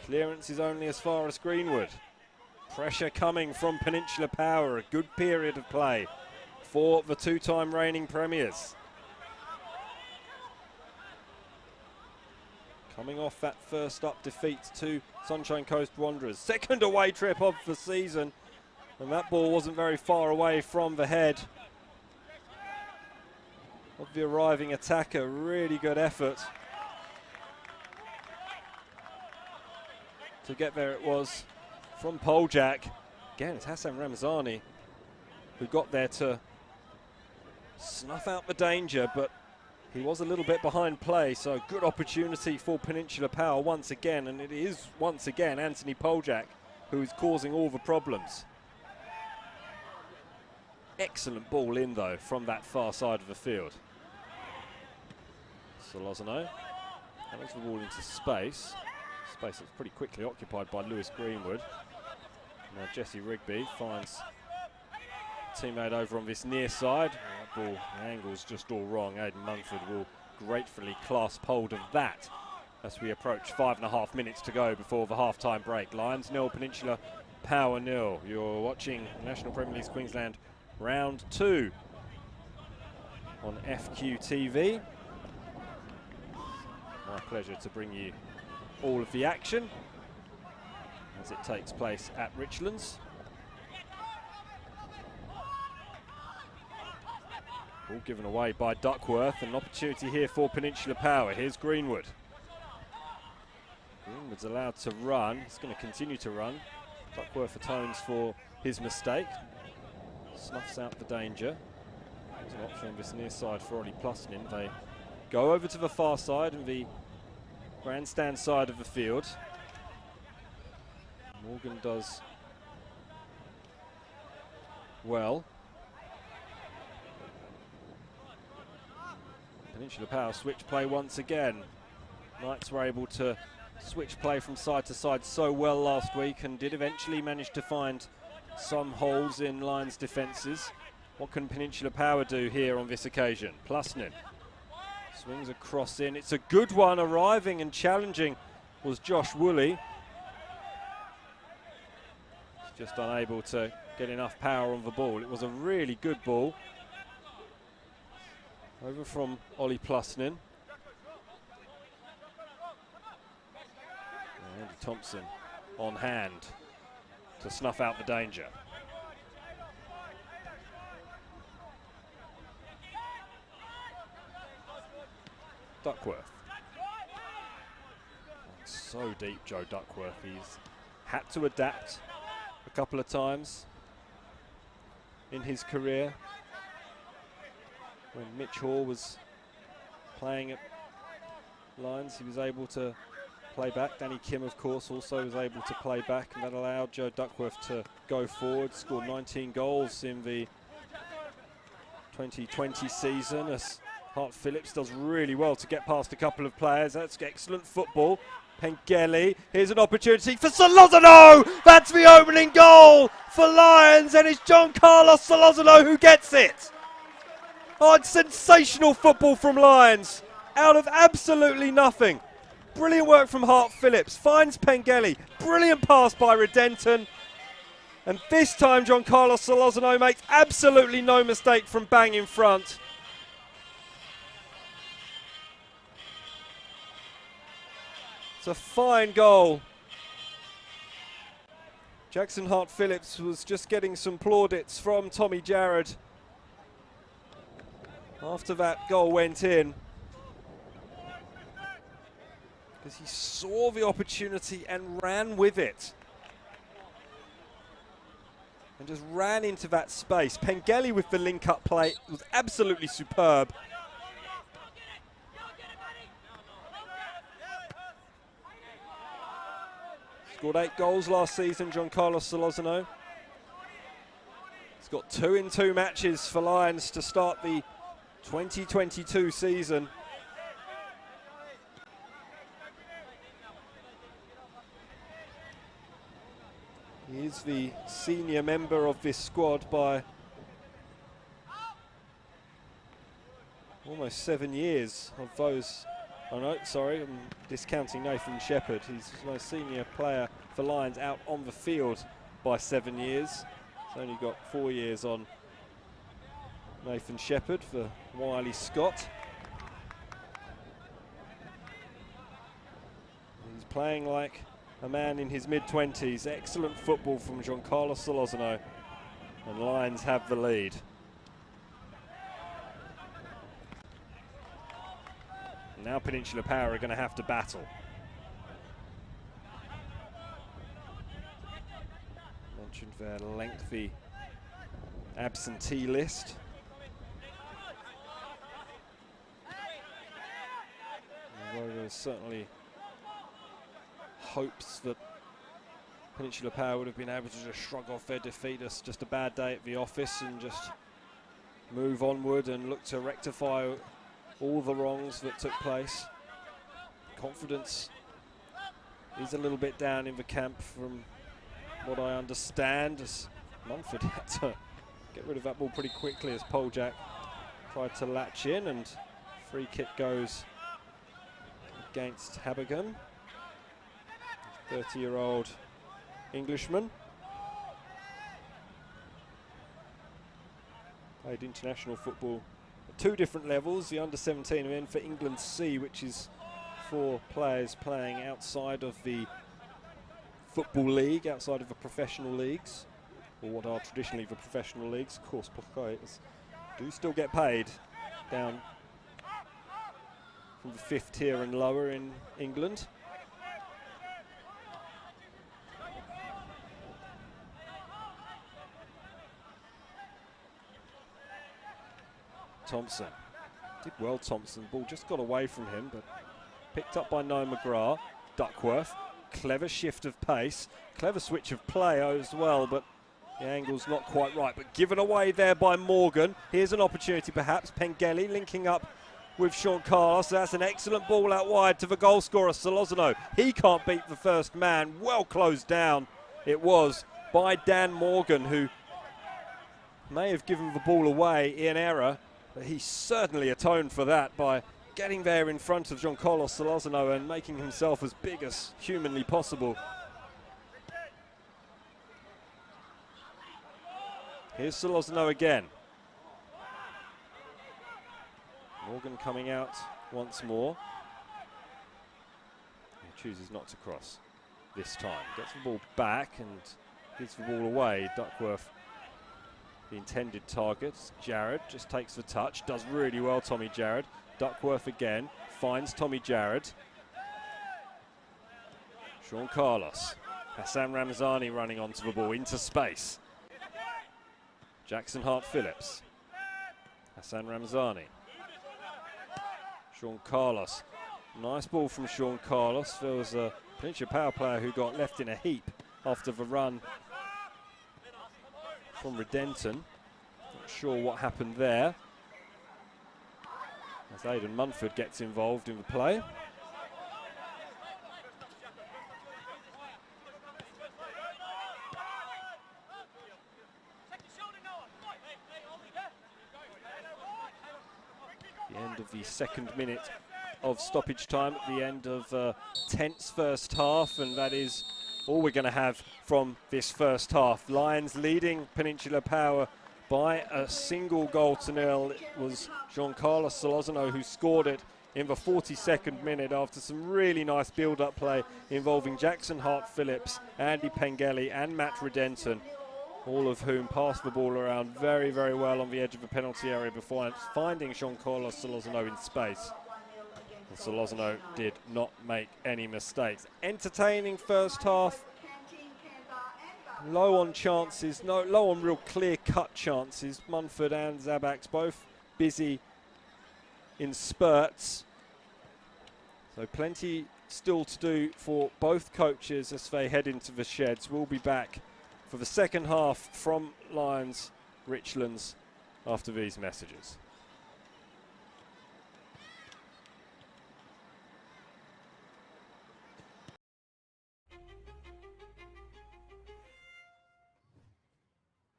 Clearance is only as far as Greenwood. Pressure coming from Peninsula Power. A good period of play for the two-time reigning premiers. Coming off that first up defeat to Sunshine Coast Wanderers. Second away trip of the season. And that ball wasn't very far away from the head of the arriving attacker. Really good effort to get there. It was from Poljak. Again, it's Hassan Ramazani who got there to snuff out the danger, but he was a little bit behind play, so good opportunity for Peninsula Power once again, and it is once again Anthony Poljak who is causing all the problems. Excellent ball in though from that far side of the field. Solozano hands the ball into space. Space that's pretty quickly occupied by Lewis Greenwood. Now Jesse Rigby finds a teammate over on this near side. That ball, the angle's just all wrong. Aidan Munford will gratefully clasp hold of that as we approach 5.5 minutes to go before the half-time break. Lions 0, Peninsula Power 0. You're watching National Premier League Queensland Round 2 on FQTV. My pleasure to bring you all of the action as it takes place at Richlands. Ball given away by Duckworth. An opportunity here for Peninsula Power. Here's Greenwood. Greenwood's allowed to run. He's going to continue to run. Duckworth atones for his mistake. Snuffs out the danger. There's an option on this near side for Ollie Plusnin. They go over to the far side and the grandstand side of the field. Morgan does well. Peninsula Power switch play once again. Knights were able to switch play from side to side so well last week and did eventually manage to find some holes in Lions' defences. What can Peninsula Power do here on this occasion? Plusnin swings a cross in. It's a good one. Arriving and challenging was Josh Woolley. He's just unable to get enough power on the ball. It was a really good ball. Over from Ollie Plusnin. Andy Thompson on hand to snuff out the danger. Duckworth. So deep, Joe Duckworth. He's had to adapt a couple of times in his career. When Mitch Hall was playing at Lions, he was able to play back. Danny Kim, of course, also was able to play back, and that allowed Joe Duckworth to go forward, scored 19 goals in the 2020 season. As Hart Phillips does really well to get past a couple of players. That's excellent football. Pengelly, here's an opportunity for Solozano! That's the opening goal for Lions, and it's John Carlos Solozano who gets it. Oh, it's sensational football from Lions, out of absolutely nothing. Brilliant work from Hart Phillips, finds Pengelly, brilliant pass by Redenton. And this time John Carlos Solozano makes absolutely no mistake from bang in front. It's a fine goal. Jackson Hart Phillips was just getting some plaudits from Tommy Jarrod after that goal went in, because he saw the opportunity and ran with it. And just ran into that space. Pengelly with the link-up play was absolutely superb. Scored 8 goals last season, John Carlos Solozano. He's got 2 in 2 matches for Lions to start the 2022 season. He is the senior member of this squad by almost 7 years of those. Oh no, sorry, I'm discounting Nathan Shepherd. He's the most senior player for Lions out on the field by 7 years. He's only got 4 years on Nathan Shepherd for Wiley Scott. He's playing like a man in his mid-20s. Excellent football from John Carlos Solozano, and Lions have the lead. Now Peninsula Power are going to have to battle. Mentioned their lengthy absentee list. Although there's certainly hopes that Peninsula Power would have been able to just shrug off their defeat as just a bad day at the office and just move onward and look to rectify all the wrongs that took place. Confidence is a little bit down in the camp from what I understand, as Mumford had to get rid of that ball pretty quickly as Poljak tried to latch in, and free kick goes against Habergan, 30-year-old Englishman. Played international football at 2 different levels, the under-17 and then for England C, which is for players playing outside of the football league, outside of the professional leagues, or what are traditionally the professional leagues. Of course, Pocoy has do still get paid down from the 5th tier and lower in England. Thompson. Did well, Thompson. Ball just got away from him, but picked up by Noah McGrath. Duckworth. Clever shift of pace. Clever switch of play as well, but the angle's not quite right. But given away there by Morgan. Here's an opportunity perhaps. Pengelly linking up with Sean Carlos. That's an excellent ball out wide to the goal scorer, Solozano. He can't beat the first man. Well closed down it was by Dan Morgan, who may have given the ball away in error. But he certainly atoned for that by getting there in front of Giancarlo Solozano and making himself as big as humanly possible. Here's Solozano again. Morgan coming out once more. He chooses not to cross this time. Gets the ball back and gives the ball away. Duckworth, the intended target. Jarrod just takes the touch. Does really well, Tommy Jarrod. Duckworth again. Finds Tommy Jarrod. Sean Carlos. Hassan Ramzani running onto the ball into space. Jackson Hart-Phillips. Hassan Ramzani. Sean Carlos. Nice ball from Sean Carlos. There was a Peninsula power player who got left in a heap after the run from Redenton. Not sure what happened there, as Aidan Munford gets involved in the play. The end of the 2nd minute of stoppage time at the end of a tense first half, and that is all we're going to have from this first half. Lions leading Peninsula Power by a single goal to nil. It was Giancarlo Solozano who scored it in the 42nd minute after some really nice build-up play involving Jackson Hart-Phillips, Andy Pengelly and Matt Redenton, all of whom passed the ball around very, very well on the edge of the penalty area before finding Giancarlo Solozano in space. And Solozano did not make any mistakes. Entertaining first half. Low on chances, low on real clear-cut chances. Munford and Zabax both busy in spurts. So plenty still to do for both coaches as they head into the sheds. We'll be back for the second half from Lions Richlands after these messages.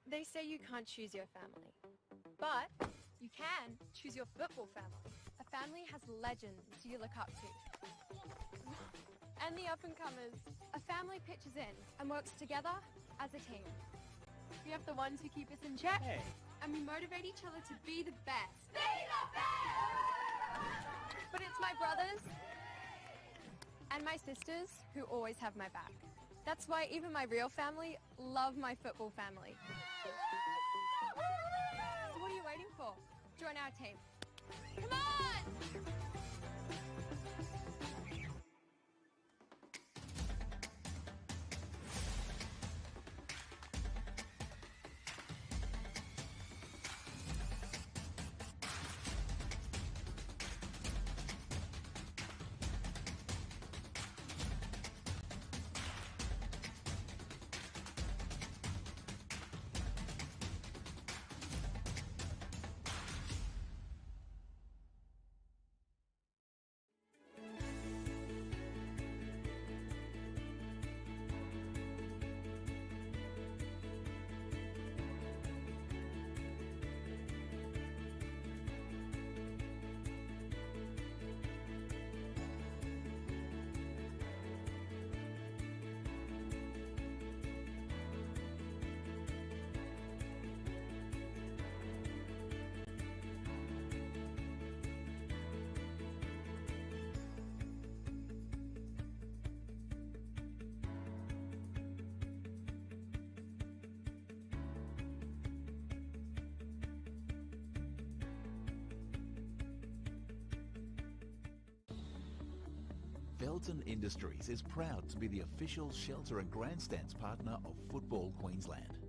They say you can't choose your family, but you can choose your football family. A family has legends you look up to. And the up-and-comers. A family pitches in and works together as a team. We have the ones who keep us in check, and we motivate each other to be the best. Be the best! But it's my brothers and my sisters who always have my back. That's why even my real family love my football family. So what are you waiting for? Join our team. Come on!
Felton Industries is proud to be the official shelter and grandstands partner of Football Queensland.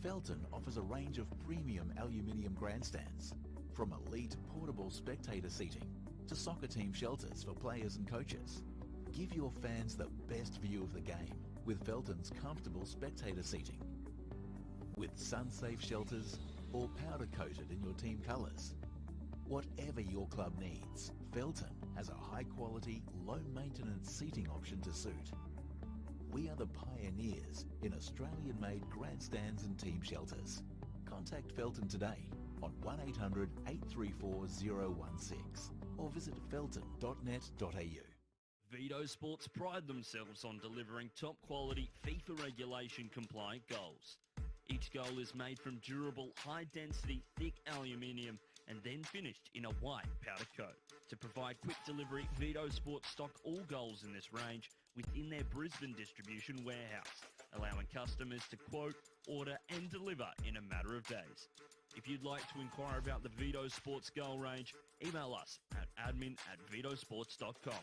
Felton offers a range of premium aluminium grandstands, from elite portable spectator seating to soccer team shelters for players and coaches. Give your fans the best view of the game with Felton's comfortable spectator seating. With sun-safe shelters or powder-coated in your team colours. Whatever your club needs, Felton has a high-quality, low-maintenance seating option to suit. We are the pioneers in Australian-made grandstands and team shelters. Contact Felton today on 1800 834 016 or visit felton.net.au.
Vito Sports pride themselves on delivering top-quality FIFA regulation compliant goals. Each goal is made from durable, high-density, thick aluminium and then finished in a white powder coat. To provide quick delivery, Vito Sports stock all goals in this range within their Brisbane distribution warehouse, allowing customers to quote, order and deliver in a matter of days. If you'd like to inquire about the Vito Sports goal range, email us at admin@vitosports.com.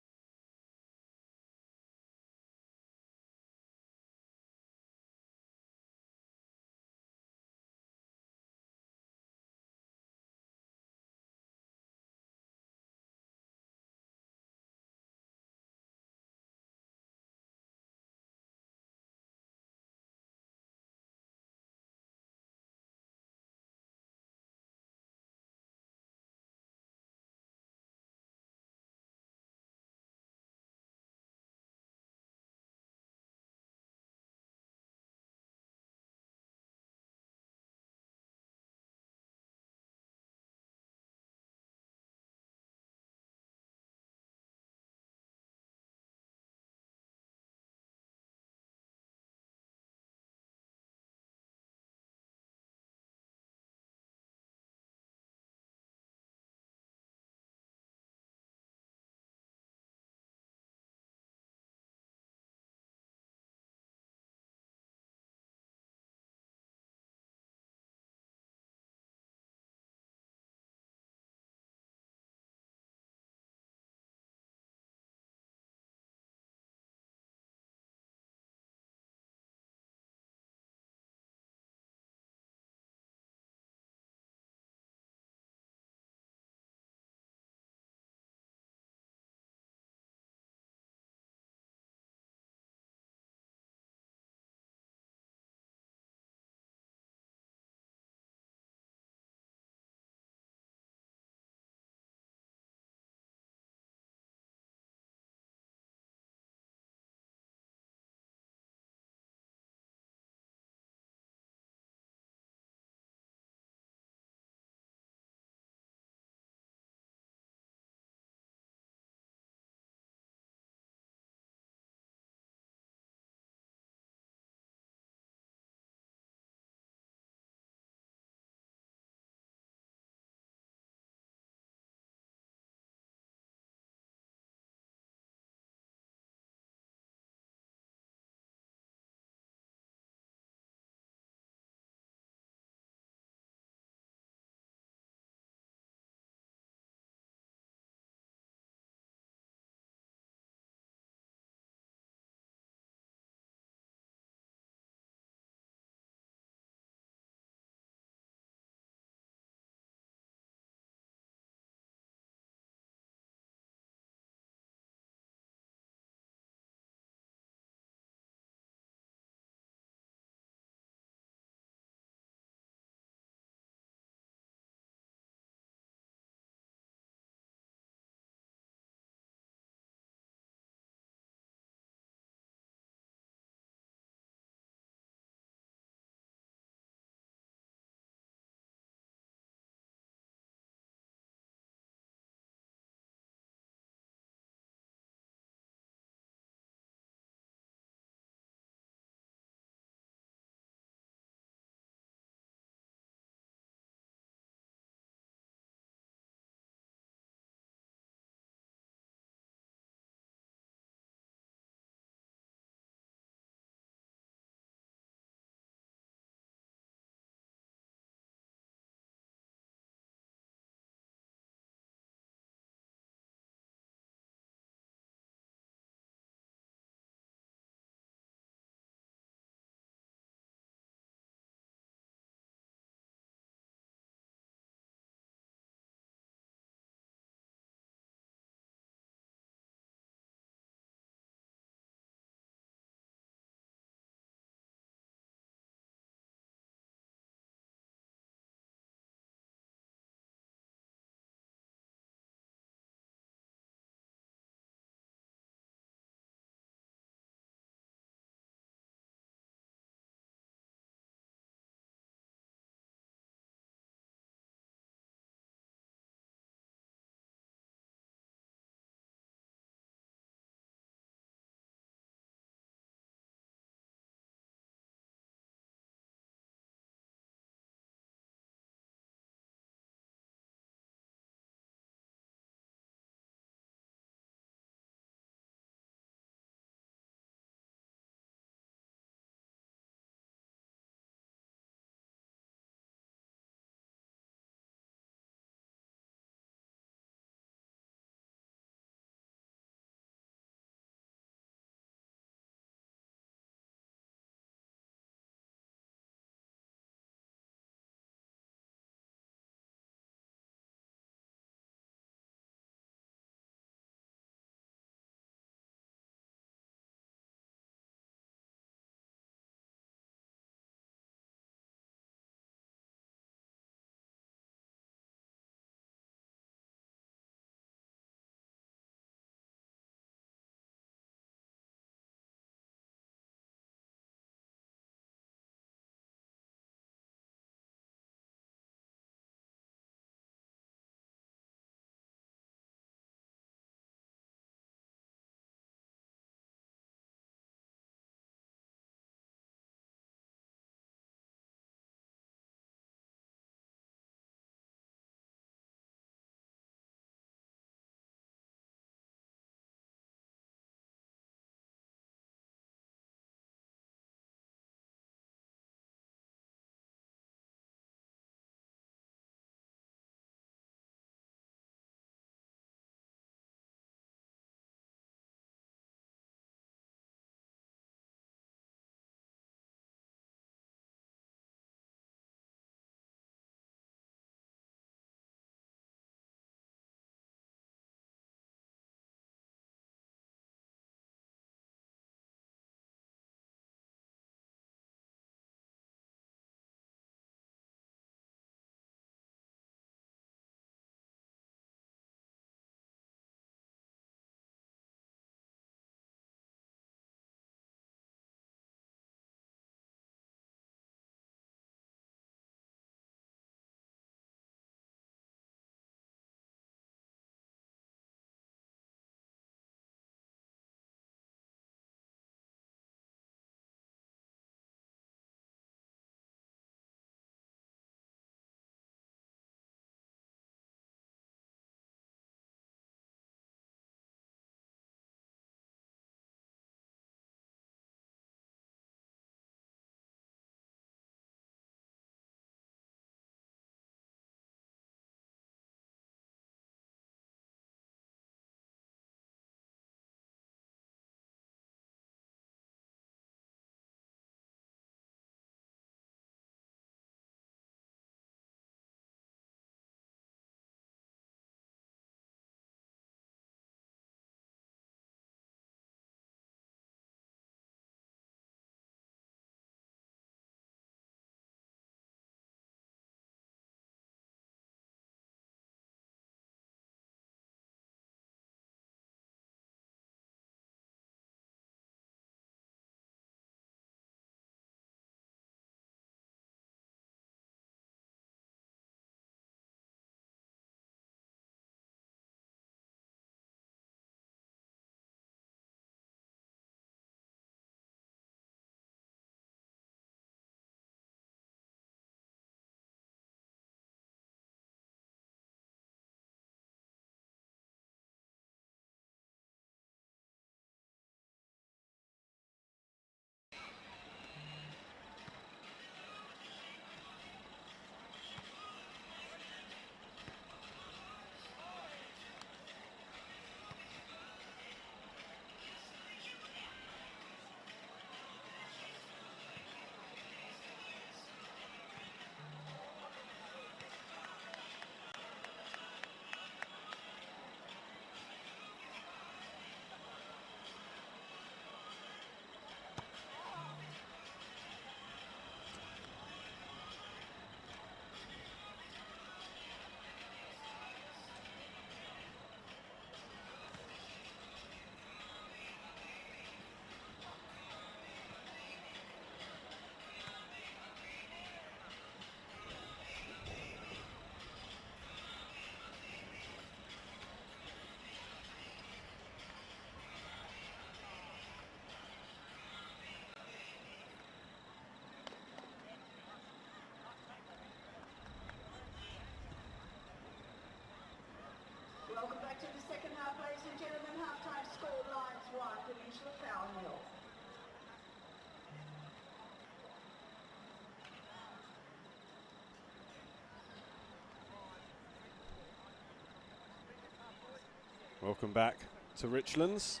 Welcome back to Richlands.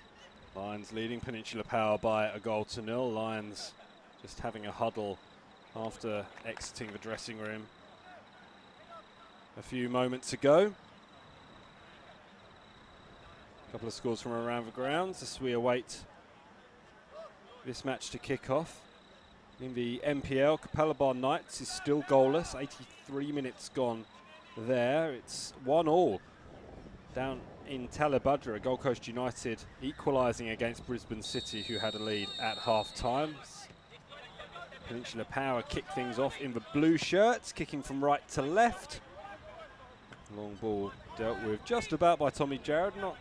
Lions leading Peninsula Power by 1-0. Lions just having a huddle after exiting the dressing room a few moments ago. A couple of scores from around the grounds as we await this match to kick off. In the NPL, Capella Knights is still goalless. 83 minutes gone there. It's 1-1 down in Talibudra. Gold Coast United equalising against Brisbane City, who had a lead at half-time. Peninsula Power kick things off in the blue shirts, kicking from right to left. Long ball dealt with just about by Tommy Jarrod. Not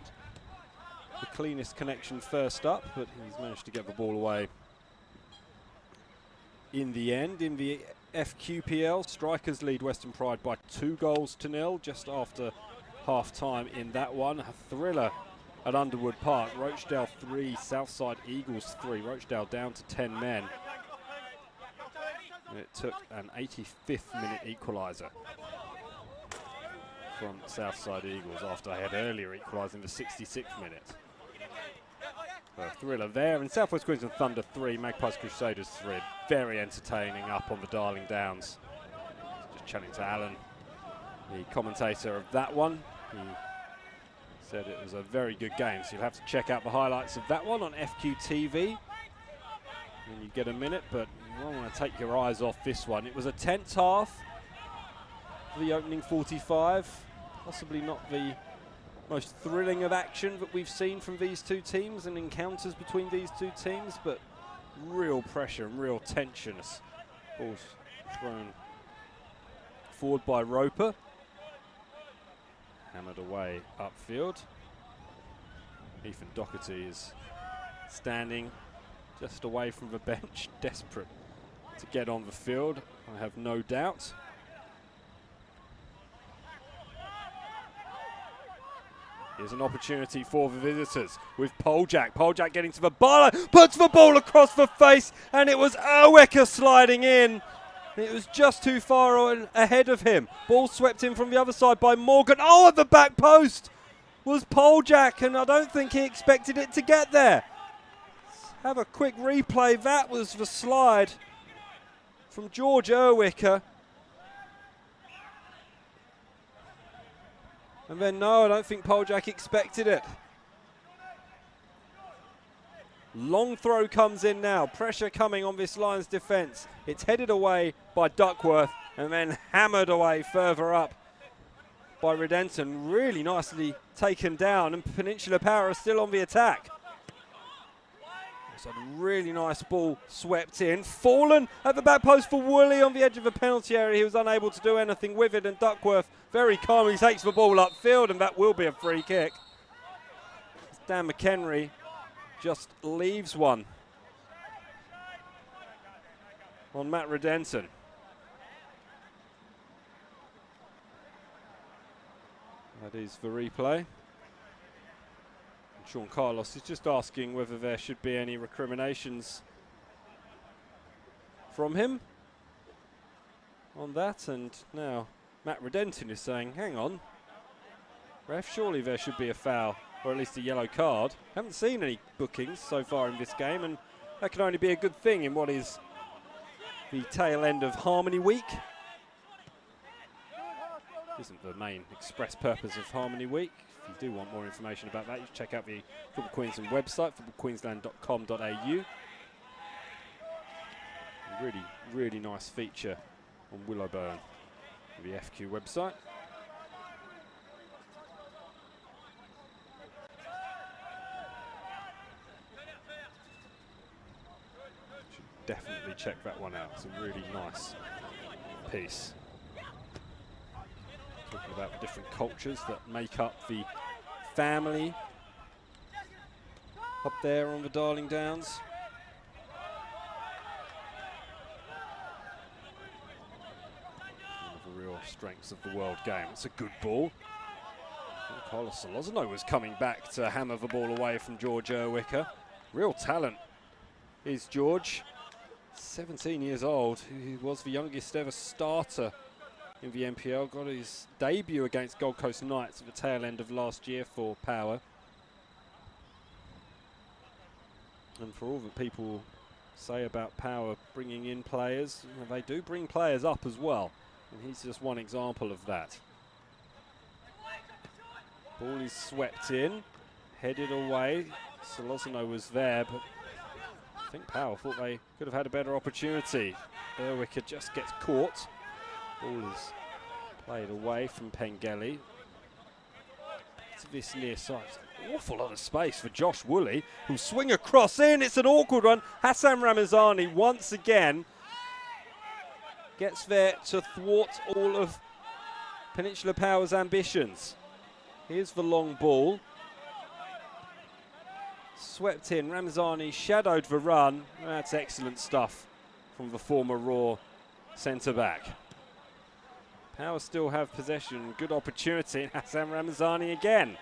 the cleanest connection first up, but he's managed to get the ball away in the end. In the FQPL, Strikers lead Western Pride by 2-0 just after half-time in that one. A thriller at Underwood Park. Rochdale 3, Southside Eagles 3. Rochdale down to 10 men. And it took an 85th minute equaliser from Southside Eagles after they had earlier equalised in the 66th minute. So a thriller there. And South West Queensland Thunder 3, Magpies Crusaders 3. Very entertaining up on the Darling Downs. Just chatting to Alan, the commentator of that one. He said it was a very good game, so you'll have to check out the highlights of that one on FQTV when you get a minute, but you don't want to take your eyes off this one. It was a tense half for the opening 45. Possibly not the most thrilling of action that we've seen from these two teams and encounters between these two teams, but real pressure and real tension as balls thrown forward by Roper. Hammered away upfield. Ethan Doherty is standing just away from the bench, desperate to get on the field, I have no doubt. Here's an opportunity for the visitors with Poljak. Poljak getting to the bar, puts the ball across the face, and it was Erwecker sliding in. It was just too far ahead of him. Ball swept in from the other side by Morgan. Oh, at the back post was Poljak, and I don't think he expected it to get there. Let's have a quick replay. That was the slide from George Erwicker. And then, no, I don't think Poljak expected it. Long throw comes in now. Pressure coming on this Lions defence. It's headed away by Duckworth and then hammered away further up by Redenton. Really nicely taken down, and Peninsula Power are still on the attack. It's a really nice ball swept in. Fallen at the back post for Woolley on the edge of the penalty area. He was unable to do anything with it, and Duckworth very calmly takes the ball upfield, and that will be a free kick. Dan McHenry just leaves one on Matt Redenton. That is the replay. And Sean Carlos is just asking whether there should be any recriminations from him on that, and now Matt Redenton is saying, hang on, ref, surely there should be a foul, or at least a yellow card. Haven't seen any bookings so far in this game, and that can only be a good thing in what is the tail end of Harmony Week. Isn't the main express purpose of Harmony Week. If you do want more information about that, you should check out the Football Queensland website, footballqueensland.com.au. Really, really nice feature on Willowburn, the FQ website. Definitely check that one out. It's a really nice piece. Talking about the different cultures that make up the family up there on the Darling Downs. One of the real strengths of the world game. It's a good ball. Carlos Solozano was coming back to hammer the ball away from George Erwicker. Real talent is George. 17 years old. He was the youngest ever starter in the NPL. Got his debut against Gold Coast Knights at the tail end of last year for Power. And for all that people say about Power bringing in players, they do bring players up as well. And he's just one example of that. Ball is swept in, headed away. Solozano was there, but I think Power thought they could have had a better opportunity. Erwicker just gets caught. Ball is played away from Pengeli. To this near side. Awful lot of space for Josh Woolley, who'll swing across in. It's an awkward one. Hassan Ramazani once again gets there to thwart all of Peninsula Power's ambitions. Here's the long ball. Swept in. Ramazani shadowed the run. That's excellent stuff from the former Raw centre-back. Power still have possession. Good opportunity. Hassan Ramazani again.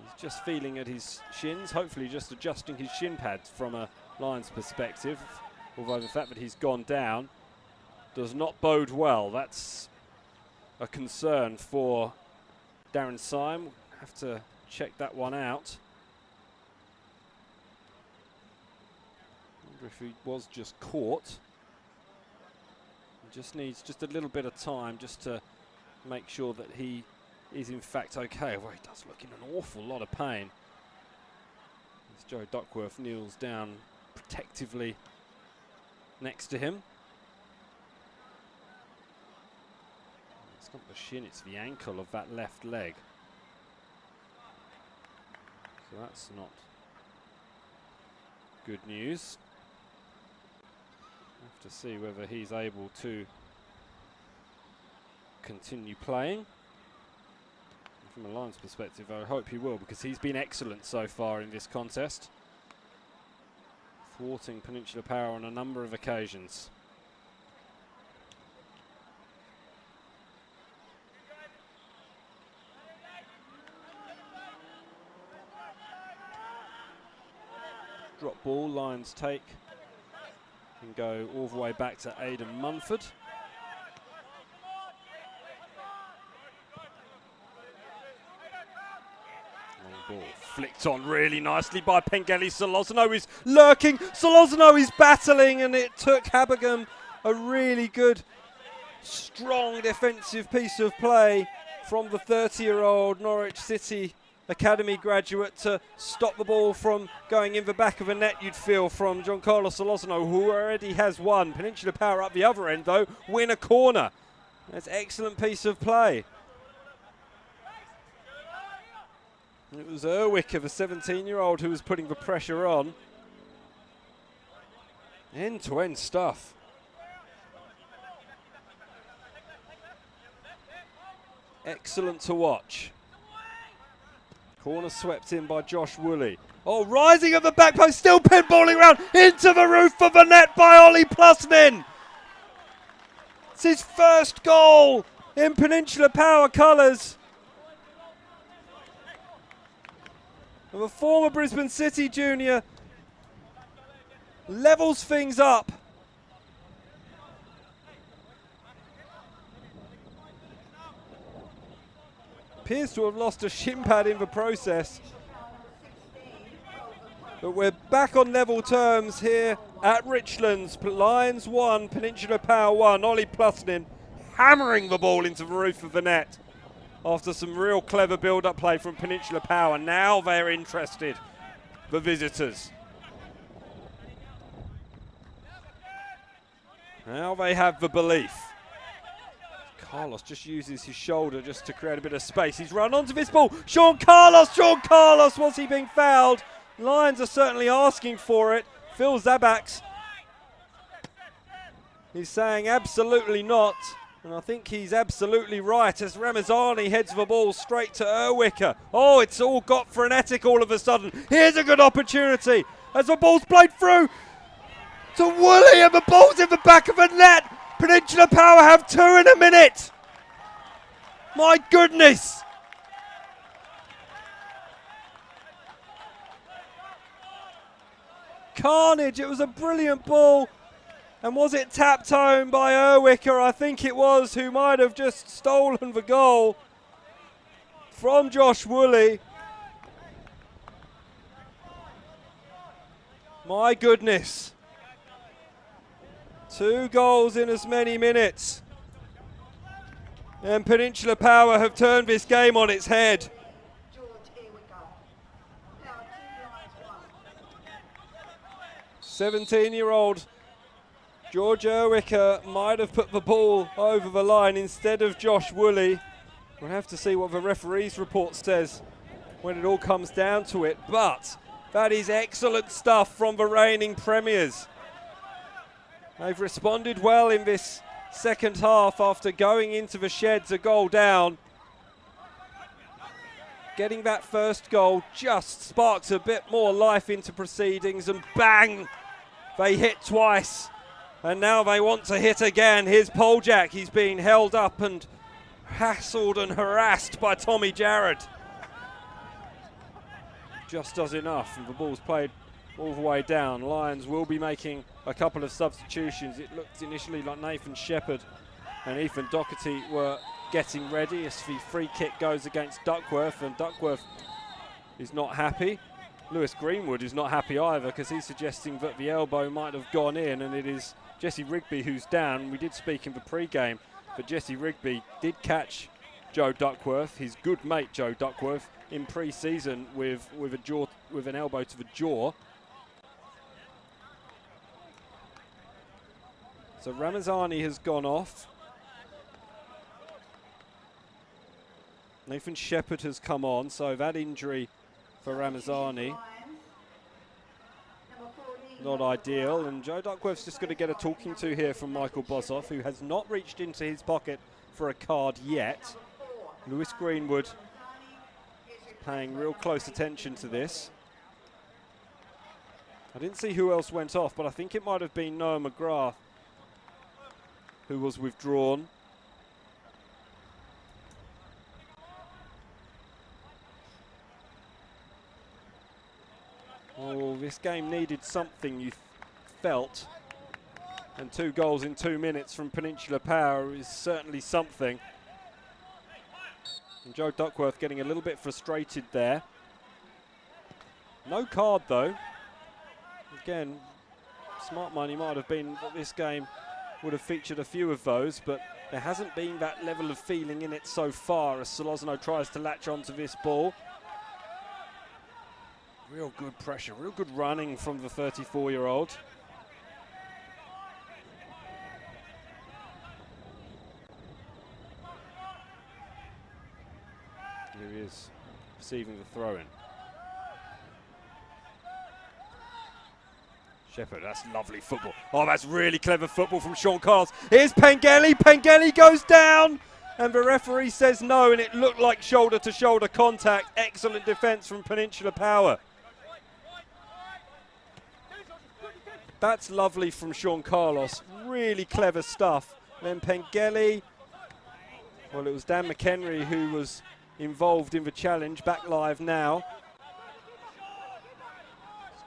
He's just feeling at his shins, hopefully just adjusting his shin pads from a Lions perspective. Although the fact that he's gone down does not bode well. That's a concern for Darren Syme. Have to check that one out. Wonder if he was just caught. Just needs just a little bit of time just to make sure that he is in fact okay. Well, he does look in an awful lot of pain. As Joe Duckworth kneels down protectively next to him. It's not the shin, it's the ankle of that left leg. So that's not good news. Have to see whether he's able to continue playing. From a Lions perspective, I hope he will, because he's been excellent so far in this contest, thwarting Peninsula Power on a number of occasions. Drop ball, Lions take. And go all the way back to Aidan Munford. Long ball flicked on really nicely by Pengeli. Solozano is lurking. Solozano is battling, and it took Habergam a really good, strong defensive piece of play from the 30-year-old Norwich City Academy graduate to stop the ball from going in the back of a net, you'd feel, from Giancarlo Solozano, who already has one. Peninsula Power up the other end, though, win a corner. That's an excellent piece of play. It was Erwicker, the 17-year-old, who was putting the pressure on. End-to-end stuff. Excellent to watch. Corner swept in by Josh Woolley. Oh, rising at the back post, still pinballing around into the roof of the net by Ollie Plusnin. It's his first goal in Peninsula Power colours. And the former Brisbane City junior levels things up. Appears to have lost a shin pad in the process. But we're back on level terms here at Richlands. Lions 1, Peninsula Power 1. Ollie Plusnin hammering the ball into the roof of the net after some real clever build-up play from Peninsula Power. Now they're interested, the visitors. Now they have the belief. Carlos just uses his shoulder just to create a bit of space. He's run onto this ball. Sean Carlos, was he being fouled? Lions are certainly asking for it. Phil Zabax, he's saying absolutely not. And I think he's absolutely right as Ramazani heads the ball straight to Erwicker. Oh, it's all got frenetic all of a sudden. Here's a good opportunity as the ball's played through to Woolley, and the ball's in the back of the net. Peninsula Power have 2 in a minute. My goodness. Carnage. It was a brilliant ball. And was it tapped home by Erwicker? I think it was, who might have just stolen the goal from Josh Woolley. My goodness. 2 goals in as many minutes. And Peninsula Power have turned this game on its head.
George Ewicker. Power 2 lines 1.
17-year-old George Erwicker might have put the ball over the line instead of Josh Woolley. We'll have to see what the referee's report says when it all comes down to it. But that is excellent stuff from the reigning premiers. They've responded well in this second half after going into the sheds a goal down. Getting that first goal just sparks a bit more life into proceedings, and bang, they hit twice. And now they want to hit again. Here's Poljak. He's being held up and hassled and harassed by Tommy Jarrett. Just does enough, and the ball's played all the way down. Lions will be making a couple of substitutions. It looked initially like Nathan Shepherd and Ethan Doherty were getting ready as the free kick goes against Duckworth, and Duckworth is not happy. Lewis Greenwood is not happy either, because he's suggesting that the elbow might have gone in, and it is Jesse Rigby who's down. We did speak in the pre-game, but Jesse Rigby did catch Joe Duckworth, his good mate Joe Duckworth, in pre-season with an elbow to the jaw. So Ramazani has gone off. Nathan Shepherd has come on, so that injury for Ramazani, not ideal. And Joe Duckworth's just going to get a talking to here from Michael Bozoff, who has not reached into his pocket for a card yet. Lewis Greenwood paying real close attention to this. I didn't see who else went off, but I think it might have been Noah McGrath who was withdrawn. Oh, this game needed something, you felt. And 2 goals in 2 minutes from Peninsula Power is certainly something. And Joe Duckworth getting a little bit frustrated there. No card though. Again, smart money might have been that this game would have featured a few of those, but there hasn't been that level of feeling in it so far as Solozno tries to latch onto this ball. Real good pressure, real good running from the 34-year-old. Here he is, receiving the throw-in. Shepherd, that's lovely football. Oh, that's really clever football from Sean Carlos. Here's Pengelly. Pengelly goes down, and the referee says no, and it looked like shoulder-to-shoulder contact. Excellent defence from Peninsula Power. That's lovely from Sean Carlos. Really clever stuff. Then Pengelly. Well, it was Dan McHenry who was involved in the challenge. Back live now.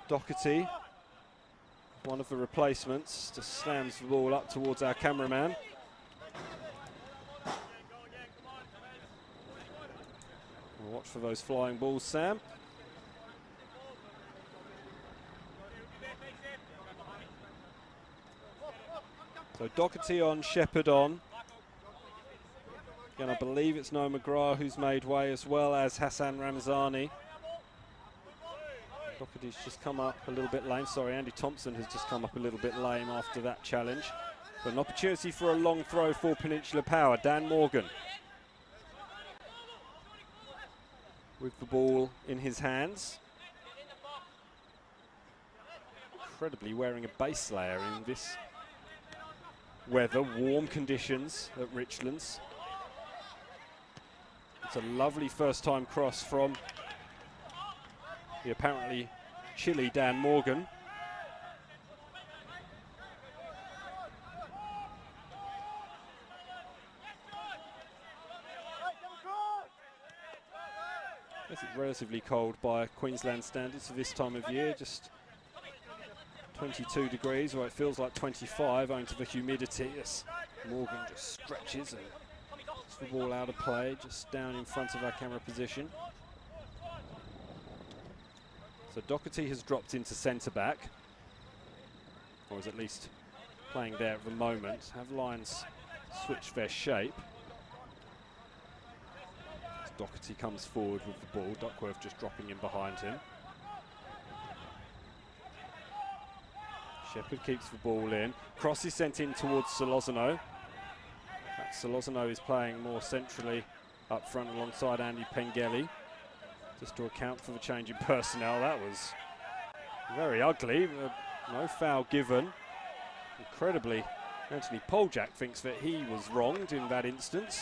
Doherty, one of the replacements, just slams the ball up towards our cameraman. We'll watch for those flying balls, Sam. So Doherty on, Shepherd on. Again, I believe it's Noah McGrath who's made way, as well as Hassan Ramazani. Doherty's just come up a little bit lame. Sorry, Andy Thompson has just come up a little bit lame after that challenge. But an opportunity for a long throw for Peninsula Power. Dan Morgan with the ball in his hands. Incredibly wearing a base layer in this weather, warm conditions at Richlands. It's a lovely first time cross from the apparently chilly Dan Morgan. It's relatively cold by Queensland standards for this time of year, just 22 degrees, or it feels like 25 owing to the humidity. As Morgan just stretches and gets the ball out of play, just down in front of our camera position. So Doherty has dropped into centre back. or is at least playing there at the moment. Have Lions switch their shape? As Doherty comes forward with the ball, Duckworth just dropping in behind him. Shepherd keeps the ball in. Cross is sent in towards Solozano. Solozano is playing more centrally up front alongside Andy Pengelly. Just to account for the change in personnel, that was very ugly. No foul given. Incredibly, Anthony Poljak thinks that he was wronged in that instance.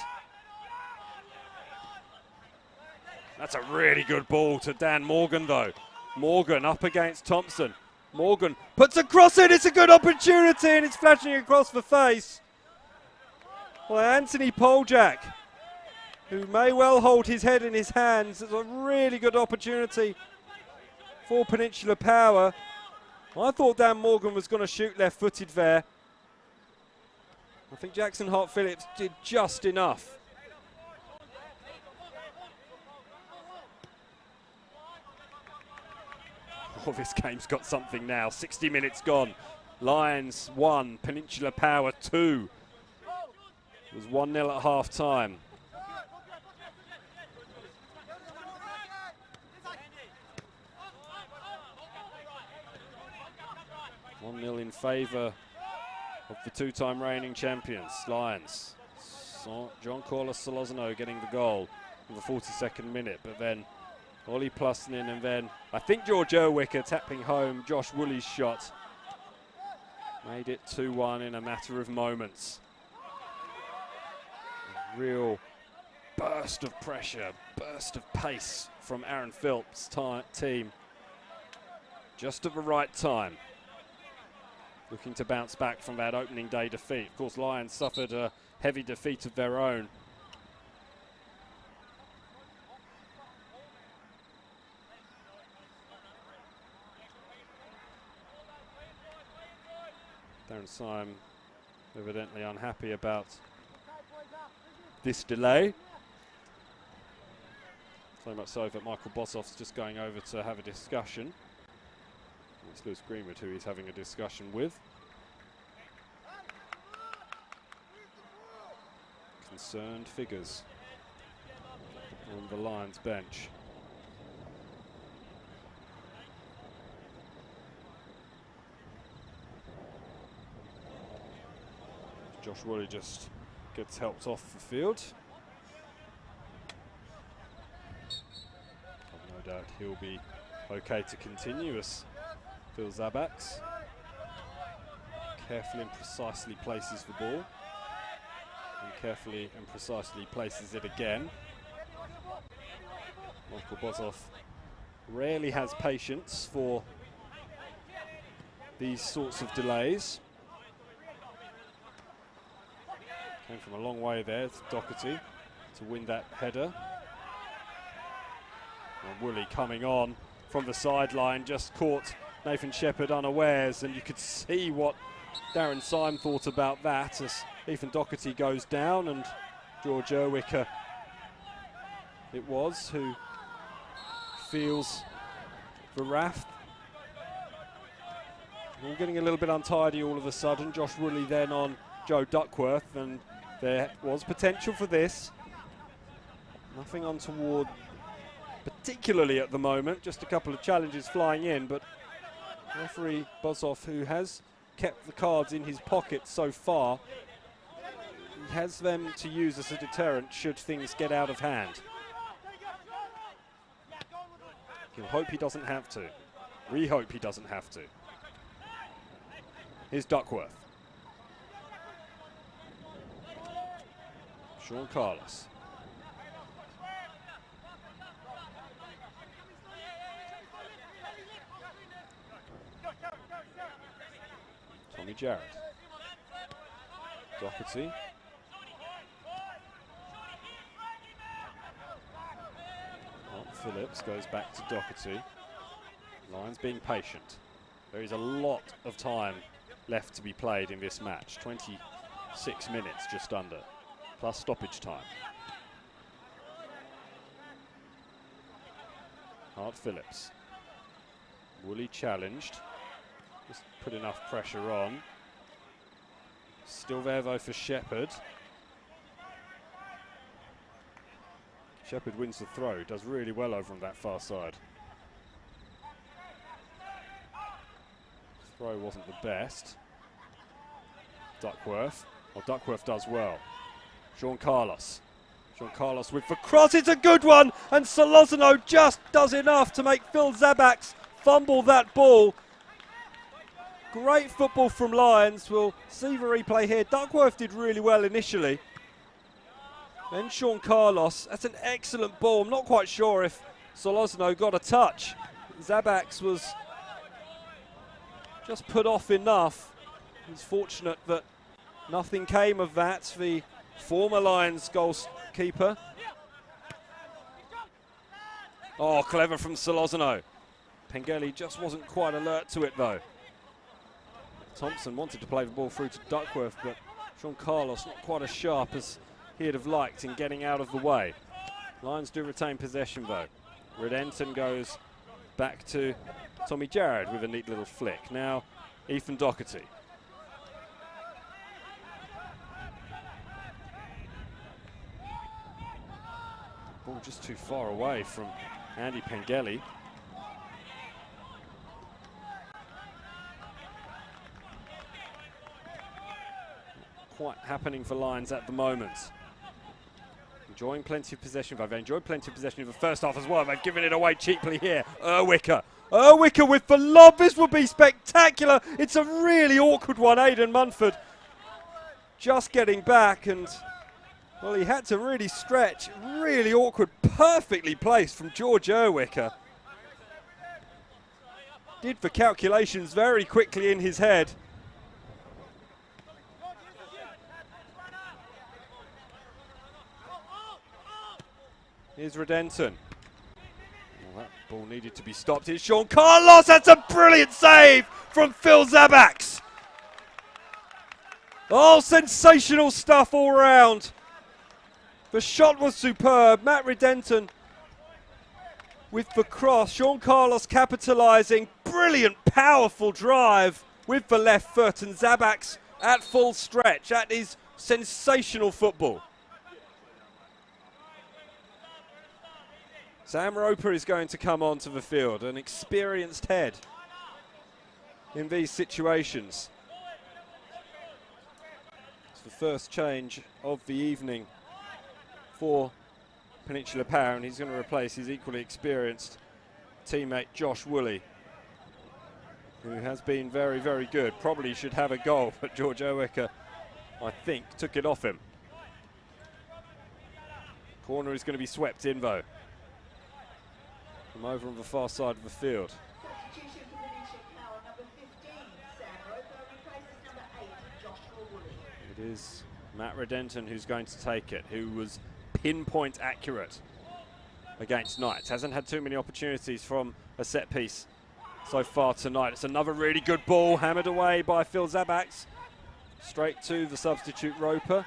That's a really good ball to Dan Morgan though. Morgan up against Thompson. Morgan puts a cross in, it's a good opportunity and it's flashing across the face. Well, Anthony Poljak, who may well hold his head in his hands. It's a really good opportunity for Peninsula Power. I thought Dan Morgan was going to shoot left-footed there. I think Jackson Hart-Phillips did just enough. Oh, this game's got something now. 60 minutes gone. Lions 1, Peninsula Power 2. It was 1-0 at half-time. In favour of the two-time reigning champions, Lions. John Corliss Solozano getting the goal in the 42nd minute, but then Ollie Plusnin and then I think George Erwicker tapping home Josh Woolley's shot. Made it 2-1 in a matter of moments. A real burst of pressure, burst of pace from Aaron Philps' team. Just at the right time. Looking to bounce back from that opening day defeat. Of course, Lions suffered a heavy defeat of their own. Darren Syme evidently unhappy about this delay. So much so that Michael Bossoff's just going over to have a discussion. It's Lewis Greenwood who he's having a discussion with. Concerned figures on the Lions bench. Josh Woolley just gets helped off the field. I've no doubt he'll be okay to continue as Phil Zabax carefully and precisely places the ball and carefully and precisely places it again. Michael Bossoff rarely has patience for these sorts of delays. Came from a long way there to Doherty to win that header. And Woolley coming on from the sideline, just caught Nathan Shepherd unawares, and you could see what Darren Syme thought about that as Ethan Doherty goes down, and George Erwicker it was who feels the wrath. All getting a little bit untidy all of a sudden. Josh Woolley then on Joe Duckworth, and there was potential for this. Nothing untoward particularly at the moment, just a couple of challenges flying in, but referee Bossoff, who has kept the cards in his pocket so far, he has them to use as a deterrent should things get out of hand. He'll hope he doesn't have to. We hope he doesn't have to. Here's Duckworth. Sean Carlos. Tommy Jarrett. Doherty. Phillips goes back to Doherty. Lions being patient. There is a lot of time left to be played in this match. 26 minutes just under, plus stoppage time. Hart Phillips. Woolley challenged. Just put enough pressure on. Still there though for Shepherd. Shepherd wins the throw, does really well over on that far side. Throw wasn't the best. Duckworth. Well, Duckworth does well. Sean Carlos. Sean Carlos with the cross. It's a good one. And Solozano just does enough to make Phil Zabax fumble that ball. Great football from Lions. We'll see the replay here. Duckworth did really well initially. Then Sean Carlos. That's an excellent ball. I'm not quite sure if Solozano got a touch. Zabax was just put off enough. He's fortunate that nothing came of that. The former Lions goalkeeper. Oh, clever from Solozano. Pengelly just wasn't quite alert to it though. Thompson wanted to play the ball through to Duckworth, but Sean Carlos not quite as sharp as he'd have liked in getting out of the way. Lions do retain possession though. Redenton goes back to Tommy Jarrett with a neat little flick. Now Ethan Doherty. Ball just too far away from Andy Pengelly. Quite happening for Lions at the moment. Enjoying plenty of possession. They've enjoyed plenty of possession in the first half as well. They've given it away cheaply here. Erwicker with the lob. This would be spectacular. It's a really awkward one. Aidan Munford just getting back, and well, he had to really stretch. Really awkward. Perfectly placed from George Erwicker. Did the calculations very quickly in his head. Here's Redenton. Well, that ball needed to be stopped. Here's Sean Carlos. That's a brilliant save from Phil Zabax. Oh, sensational stuff all round. The shot was superb. Matt Redenton with the cross. Sean Carlos capitalising. Brilliant, powerful drive with the left foot. And Zabax at full stretch. That is sensational football. Sam Roper is going to come onto the field, an experienced head in these situations. It's the first change of the evening for Peninsula Power, and he's going to replace his equally experienced teammate Josh Woolley, who has been very, very good. Probably should have a goal, but George Erwicker, I think, took it off him. Corner is going to be swept in though, from over on the far side of the field.
Substitution for Peninsula Power, number 15, Sam Roper, replaces number 8, Joshua Woolley.
It is Matt Redenton who's going to take it, who was pinpoint accurate against Knights. Hasn't had too many opportunities from a set piece so far tonight. It's another really good ball, hammered away by Phil Zabax. Straight to the substitute Roper.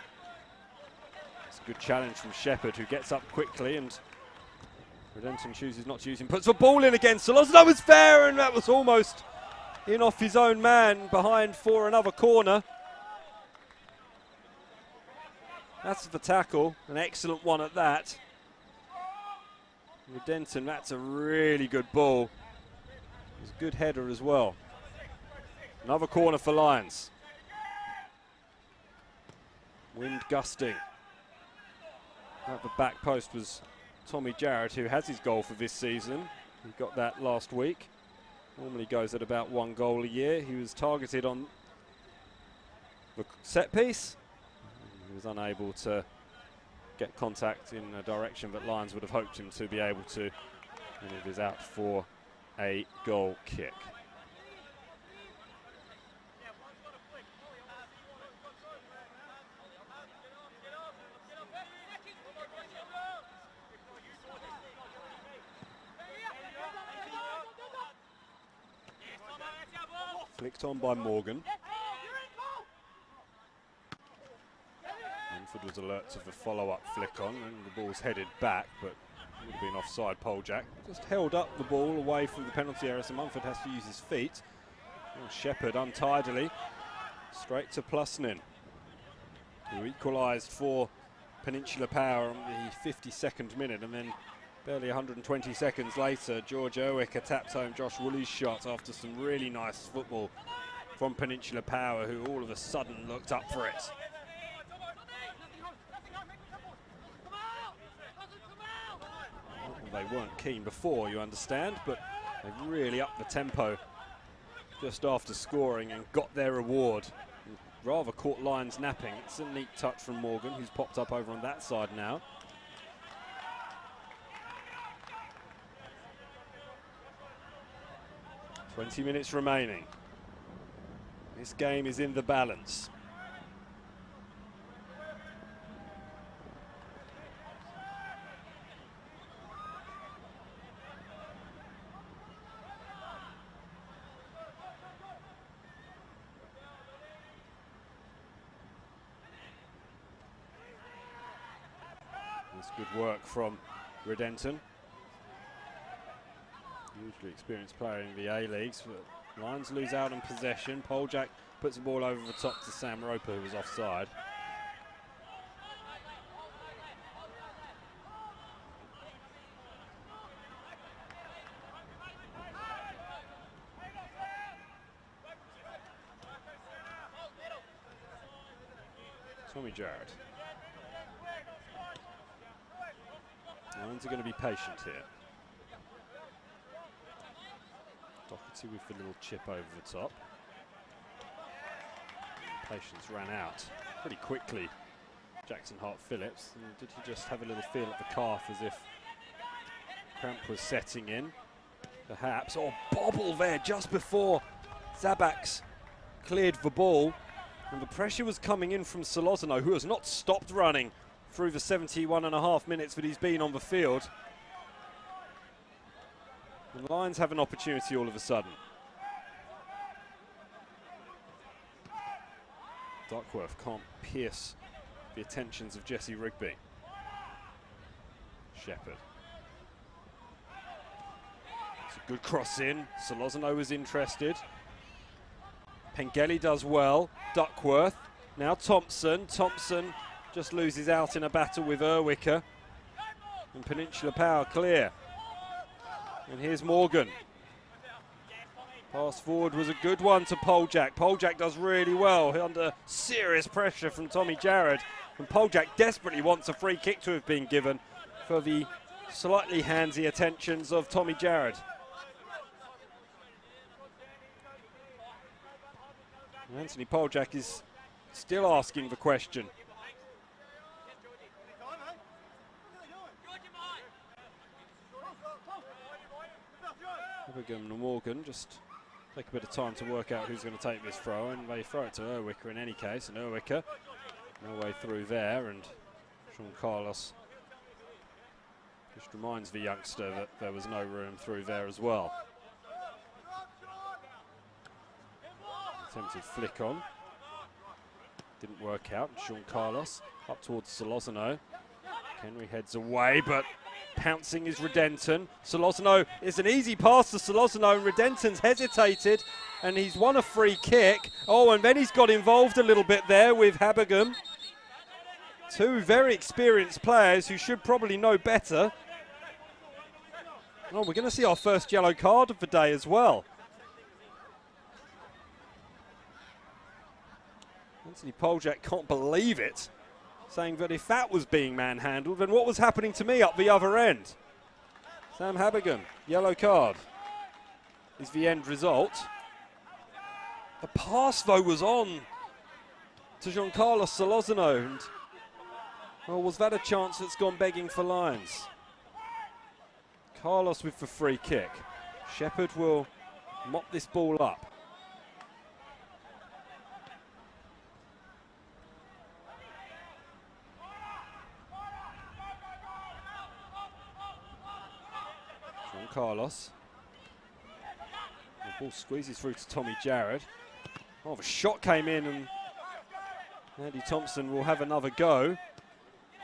It's a good challenge from Shepherd, who gets up quickly, and Redenton chooses not to use him. Puts the ball in again. Solozano was fair, and that was almost in off his own man behind for another corner. That's the tackle, an excellent one at that. Redenton, that's a really good ball. It's a good header as well. Another corner for Lions. Wind gusting. At the back post was Tommy Jarrett, who has his goal for this season. He got that last week. Normally goes at about 1 goal a year. He was targeted on the set piece. He was unable to get contact in a direction that Lions would have hoped him to be able to. And it is out for a goal kick. Flicked on by Morgan. Manford was alert to the follow-up flick on, and the ball's headed back, but would have been offside. Polejack just held up the ball away from the penalty area, so Munford has to use his feet. Shepherd untidily, straight to Plusnin, who equalised for Peninsula Power on the 52nd minute, and then barely 120 seconds later, George Erwicker tapped home Josh Woolley's shot after some really nice football from Peninsula Power, who all of a sudden looked up for it. Well, they weren't keen before, you understand, but they really upped the tempo just after scoring and got their reward. And rather caught Lyons napping. It's a neat touch from Morgan, who's popped up over on that side now. "20 minutes remaining. This game is in the balance. That's good work from Redenton. Hugely experienced player in the A-Leagues. Lions lose out on possession. Poljak puts the ball over the top to Sam Roper, who was offside. Tommy Jarrett. Lions are going to be patient here. Doherty with the little chip over the top. And patience ran out pretty quickly. Jackson Hart-Phillips. And did he just have a little feel at the calf as if cramp was setting in? Perhaps. Oh, bobble there just before Zabaks cleared the ball. And the pressure was coming in from Solozano, who has not stopped running through the 71.5 minutes that he's been on the field. The Lions have an opportunity all of a sudden. Duckworth can't pierce the attentions of Jesse Rigby. Shepherd. It's a good cross in. Solozano was interested. Pengelly does well. Duckworth. Now Thompson. Thompson just loses out in a battle with Erwicker. And Peninsula Power clear. And here's Morgan. Pass forward was a good one to Poljak. Poljak does really well under serious pressure from Tommy Jarrett. And Poljak desperately wants a free kick to have been given for the slightly handsy attentions of Tommy Jarrett. Anthony Poljak is still asking the question. Habergum and Morgan just take a bit of time to work out who's going to take this throw, and they throw it to Erwicker in any case, and Erwicker no way through there, and Sean Carlos just reminds the youngster that there was no room through there as well. Attempted flick on, didn't work out. Sean Carlos up towards Solozano. Henry heads away, but pouncing is Redenton. Solozano is an easy pass to Solozano, and Redenton's hesitated, and he's won a free kick. Oh, and then he's got involved a little bit there with Habergum. Two very experienced players who should probably know better. Oh, we're going to see our first yellow card of the day as well. Anthony Poljak can't believe it, saying that if that was being manhandled, then what was happening to me up the other end? Sam Habergum, yellow card is the end result. The pass, though, was on to Giancarlo Solozano, and well, was that a chance that's gone begging for Lions? Carlos with the free kick. Shepherd will mop this ball up. Carlos. The ball squeezes through to Tommy Jarrett. Oh, the shot came in, and Andy Thompson will have another go.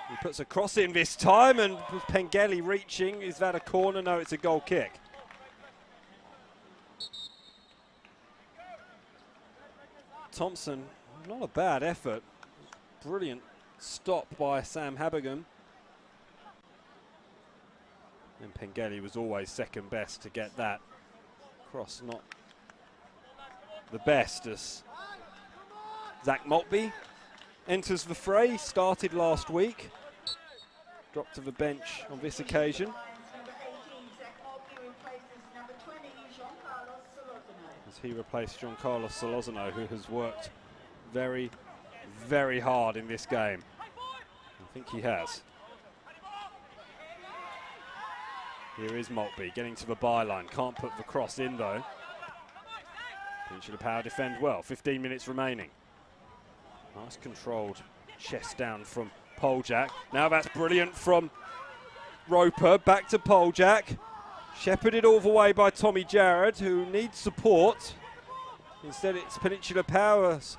He puts a cross in this time, and with Pengelly reaching, is that a corner? No, it's a goal kick. Thompson, not a bad effort. Brilliant stop by Sam Habergan. And Pengelly was always second best to get that cross, not the best, as Zach Maltby enters the fray. Started last week, dropped to the bench on this occasion.
Number 18, Zach Maltby replaces number 20, Jean-Carlos Solozano.
As he replaced Giancarlo Solozano, who has worked very, very hard in this game. I think he has. Here is Maltby getting to the byline. Can't put the cross in though. Peninsula Power defend well. 15 minutes remaining. Nice controlled chest down from Poljak. Now that's brilliant from Roper. Back to Poljak. Shepherded all the way by Tommy Jarrett, who needs support. Instead it's Peninsula Power's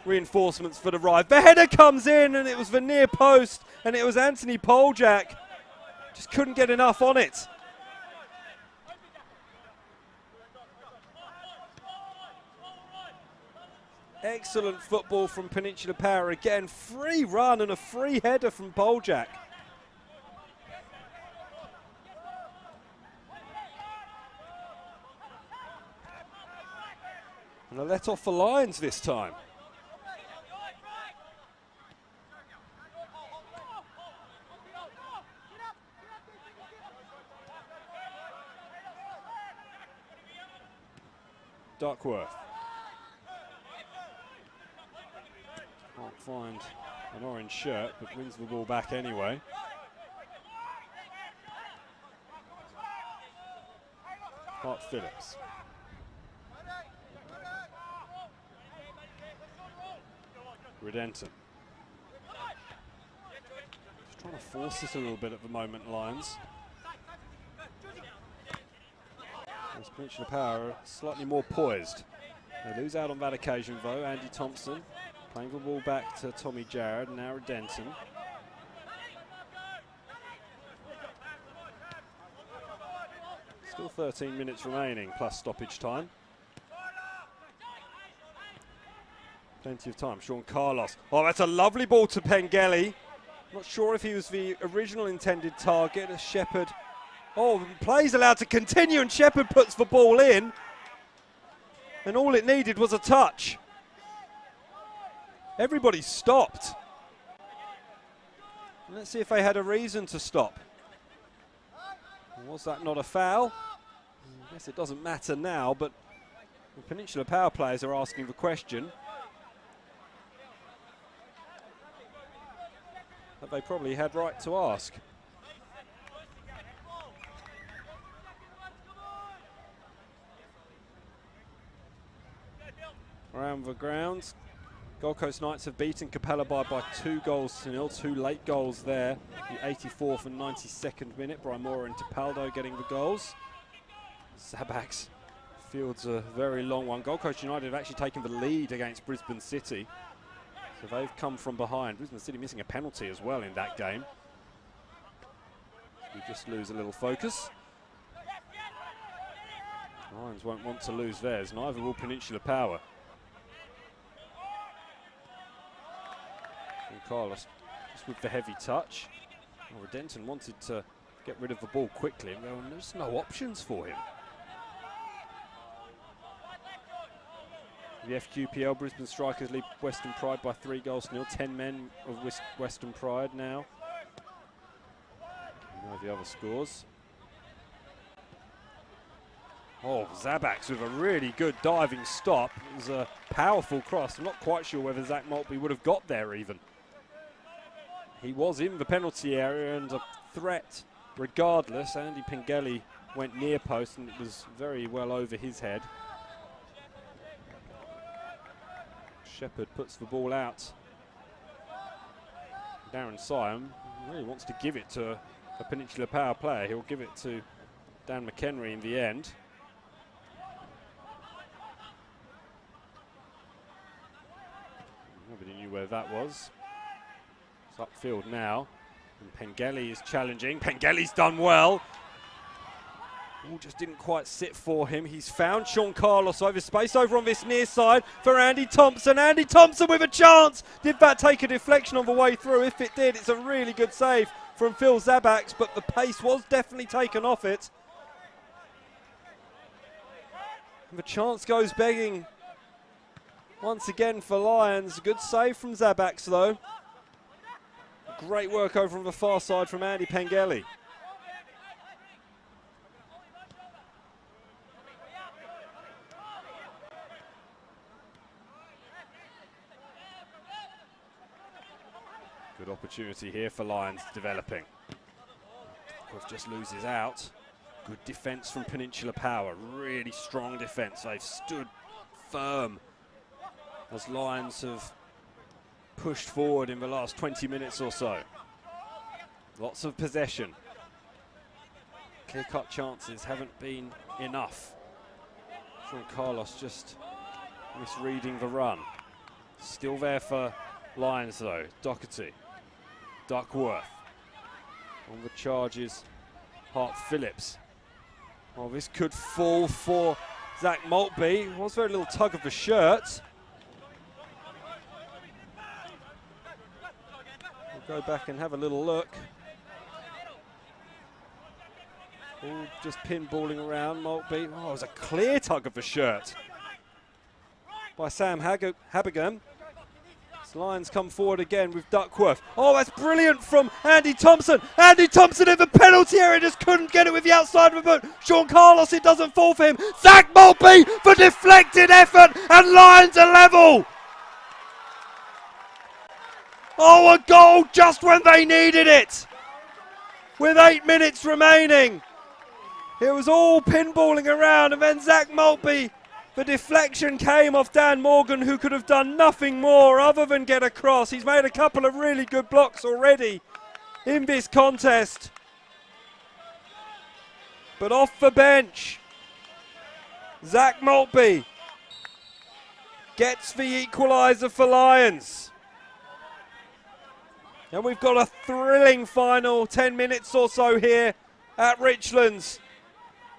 reinforcements for the ride. The header comes in and it was the near post and it was Anthony Poljak. Just couldn't get enough on it. Excellent football from Peninsula Power again. Free run and a free header from Poljak. And they let off the lines this time. Duckworth. Can't find an orange shirt, but wins the ball back anyway. Hart Phillips. Redenton. Just trying to force this a little bit at the moment, Lions. As Peninsula Power slightly more poised. They lose out on that occasion though. Andy Thompson playing the ball back to Tommy Jarrett, and now Redenton. Still 13 minutes remaining plus stoppage time. Plenty of time. Sean Carlos. Oh, that's a lovely ball to Pengelly. Not sure if he was the original intended target as Shepherd. Oh, play's allowed to continue and Shepherd puts the ball in. And all it needed was a touch. Everybody stopped. Let's see if they had a reason to stop. Was that not a foul? I guess it doesn't matter now, but the Peninsula Power players are asking the question. That they probably had right to ask. Around the grounds, Gold Coast Knights have beaten Capella by 2-0, 2 late goals there. The 84th and 92nd minute, Brymora and Tapaldo getting the goals. Zabax fields a very long one. Gold Coast United have actually taken the lead against Brisbane City. So they've come from behind. Brisbane City missing a penalty as well in that game. We just lose a little focus. Lions won't want to lose theirs, neither will Peninsula Power. And Carlos just with the heavy touch. Well, Redenton wanted to get rid of the ball quickly and there's no options for him. The FQPL, Brisbane Strikers lead Western Pride by 3-0. 10 men of Western Pride now. You know the other scores. Oh, Zabax with a really good diving stop. It was a powerful cross. I'm not quite sure whether Zach Maltby would have got there even. He was in the penalty area and a threat regardless. Andy Pengelly went near post and it was very well over his head. Shepherd puts the ball out. Darren Siam really wants to give it to a Peninsula Power player. He'll give it to Dan McHenry in the end. Nobody knew where that was. It's upfield now. And Pengelly is challenging. Pengelly's done well. Ball just didn't quite sit for him. He's found Sean Carlos over space over on this near side for Andy Thompson. Andy Thompson with a chance. Did that take a deflection on the way through? If it did, it's a really good save from Phil Zabax, but the pace was definitely taken off it. And the chance goes begging once again for Lions. Good save from Zabax though. Great work over on the far side from Andy Pengelly. Good opportunity here for Lions developing. Duckworth just loses out. Good defence from Peninsula Power. Really strong defence. They've stood firm as Lions have pushed forward in the last 20 minutes or so. Lots of possession. Clear-cut chances haven't been enough. Sean Carlos just misreading the run. Still there for Lions though. Doherty. Duckworth. On the charges, Hart Phillips. Oh, this could fall for Zach Maltby. Was very little tug of the shirt. We'll go back and have a little look. All just pinballing around Maltby. Oh, it was a clear tug of the shirt by Sam Habigan. Lions come forward again with Duckworth. Oh, that's brilliant from Andy Thompson. Andy Thompson in the penalty area, just couldn't get it with the outside of the boot. Sean Carlos, it doesn't fall for him. Zach Maltby for deflected effort, and Lions are level. Oh, a goal just when they needed it. With 8 minutes remaining. It was all pinballing around, and then Zach Maltby, the deflection came off Dan Morgan, who could have done nothing more other than get across. He's made a couple of really good blocks already in this contest. But off the bench, Zach Maltby gets the equaliser for Lions. And we've got a thrilling final 10 minutes or so here at Richlands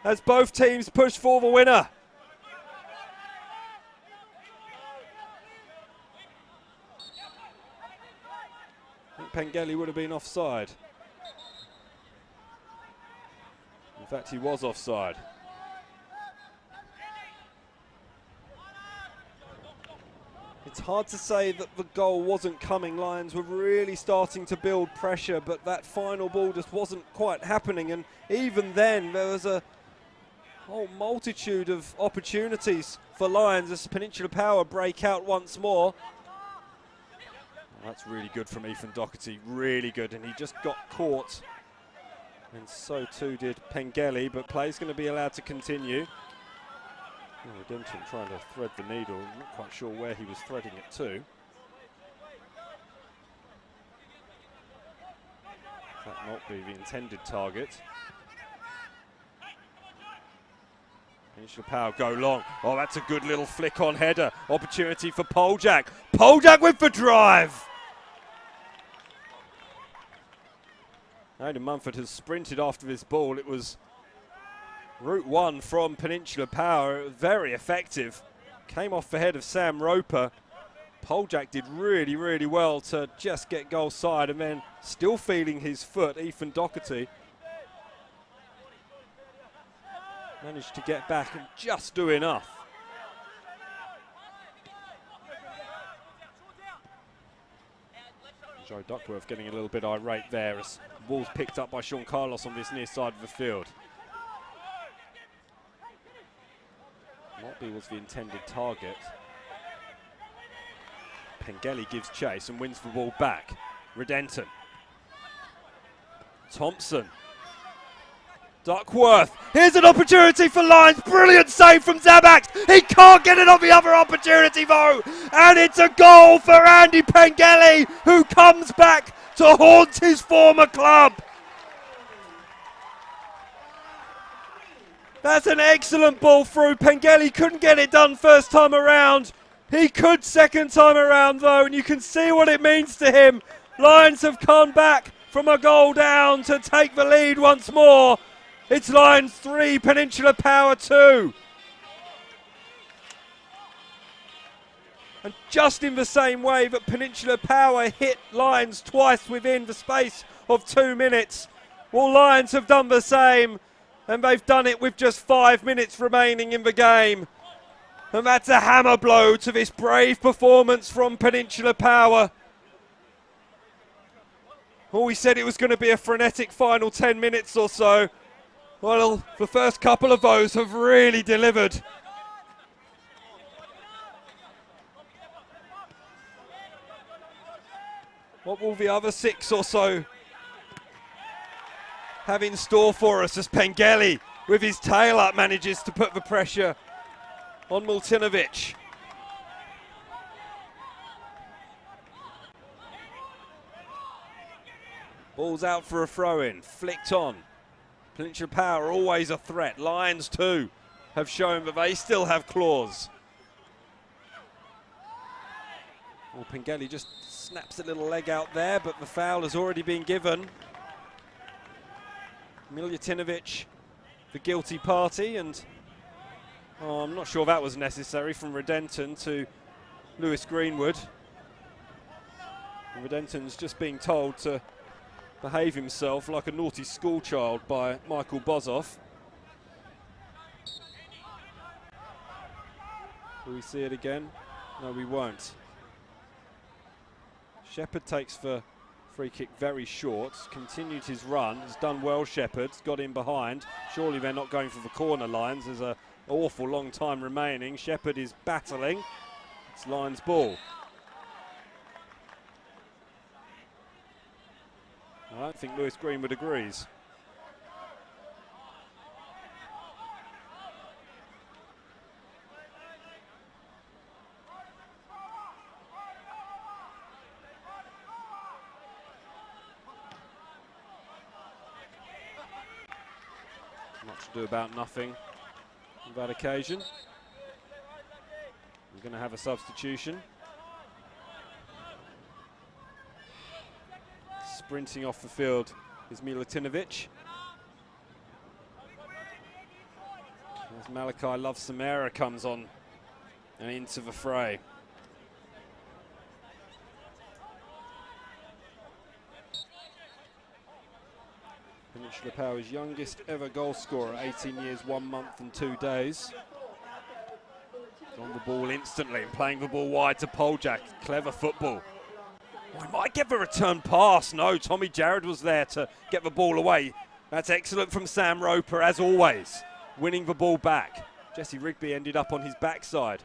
as both teams push for the winner. Pengelly would have been offside. In fact, he was offside. It's hard to say that the goal wasn't coming. Lions were really starting to build pressure, but that final ball just wasn't quite happening. And even then, there was a whole multitude of opportunities for Lions as Peninsula Power break out once more. That's really good from Ethan Doherty, really good, and he just got caught. And so too did Pengelly, but play's going to be allowed to continue. Oh, Redemption trying to thread the needle, not quite sure where he was threading it to. That might be the intended target. Peninsula Power go long. Oh, that's a good little flick on header. Opportunity for Poljak. Poljak with the drive. Aidan Mumford has sprinted after this ball. It was route one from Peninsula Power. It was very effective. Came off the head of Sam Roper. Poljak did really, really well to just get goal side, and then still feeling his foot, Ethan Doherty managed to get back and just do enough. Joe Duckworth getting a little bit irate there as the ball's picked up by Sean Carlos on this near side of the field. Maltby was the intended target. Pengelly gives chase and wins the ball back. Redenton. Thompson. Duckworth. Here's an opportunity for Lions. Brilliant save from Zabax. He can't get it on the other opportunity though. And it's a goal for Andy Pengelly, who comes back to haunt his former club. That's an excellent ball through. Pengelly couldn't get it done first time around. He could second time around though, and you can see what it means to him. Lions have come back from a goal down to take the lead once more. It's Lions 3, Peninsula Power 2. And just in the same way that Peninsula Power hit Lions twice within the space of 2 minutes, well, Lions have done the same, and they've done it with just 5 minutes remaining in the game. And that's a hammer blow to this brave performance from Peninsula Power. Oh, we said it was going to be a frenetic final 10 minutes or so. Well, the first couple of those have really delivered. What will the other 6 or so have in store for us as Pengelly, with his tail up, manages to put the pressure on Multinovic? Ball's out for a throw-in, flicked on. Peninsula Power always a threat. Lions too have shown that they still have claws. Well, Pengelly just snaps a little leg out there, but the foul has already been given. Miljutinovic, the guilty party, and I'm not sure that was necessary from Redenton to Lewis Greenwood. And Redenton's just being told to behave himself like a naughty schoolchild by Michael Bozoff. Will we see it again? No, we won't. Shepherd takes the free kick very short, continued his run, has done well. Shepherd's got in behind. Surely they're not going for the corner, Lions. There's an awful long time remaining. Shepherd is battling. It's Lions' ball. I don't think Lewis Greenwood agrees. Much to do about nothing on that occasion. We're going to have a substitution. Sprinting off the field is Miljutinovic. As Malachi Love-Samara comes on and into the fray. Peninsula Power's youngest ever goal scorer, 18 years, 1 month and 2 days. He's on the ball instantly and playing the ball wide to Poljak. Clever football. Oh, he might get the return pass. No, Tommy Jarrod was there to get the ball away. That's excellent from Sam Roper, as always, winning the ball back. Jesse Rigby ended up on his backside.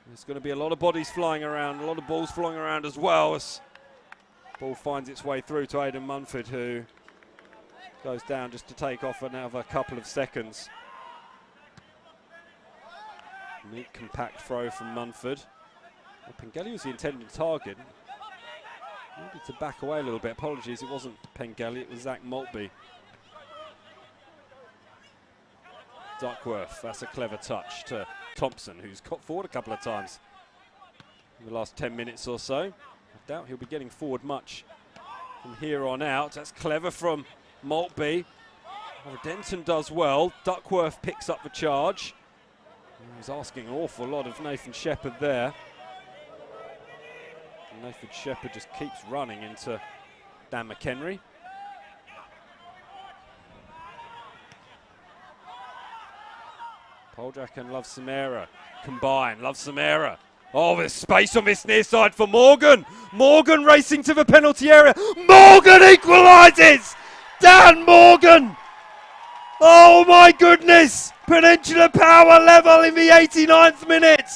There's going to be a lot of bodies flying around, a lot of balls flying around as well, as ball finds its way through to Aidan Munford, who goes down just to take off another couple of seconds. Neat, compact throw from Munford. Well, Pengelly was the intended target. Needed to back away a little bit. Apologies, it wasn't Pengelly, it was Zach Maltby. Duckworth, that's a clever touch to Thompson, who's got forward a couple of times in the last 10 minutes or so. I doubt he'll be getting forward much from here on out. That's clever from Maltby. Denton does well. Duckworth picks up the charge. He's asking an awful lot of Nathan Shepherd there. And Nathan Shepherd just keeps running into Dan McHenry. Poljak and Love-Samara combine. Love-Samara. Oh, there's space on this near side for Morgan. Morgan racing to the penalty area. Morgan equalises! Dan Morgan! Oh my goodness! Peninsula Power level in the 89th minute.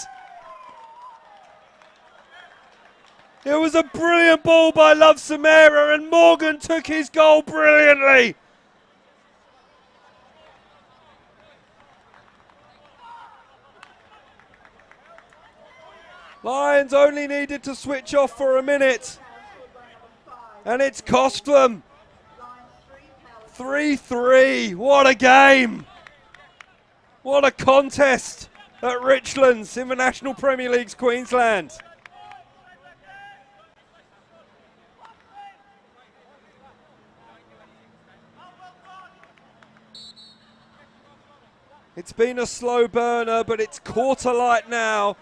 It was a brilliant ball by Love-Samara, and Morgan took his goal brilliantly. Lions only needed to switch off for a minute, and it's cost them. 3-3, what a game. What a contest at Richlands in the National Premier League's Queensland. It's been a slow burner, but it's quarter light now.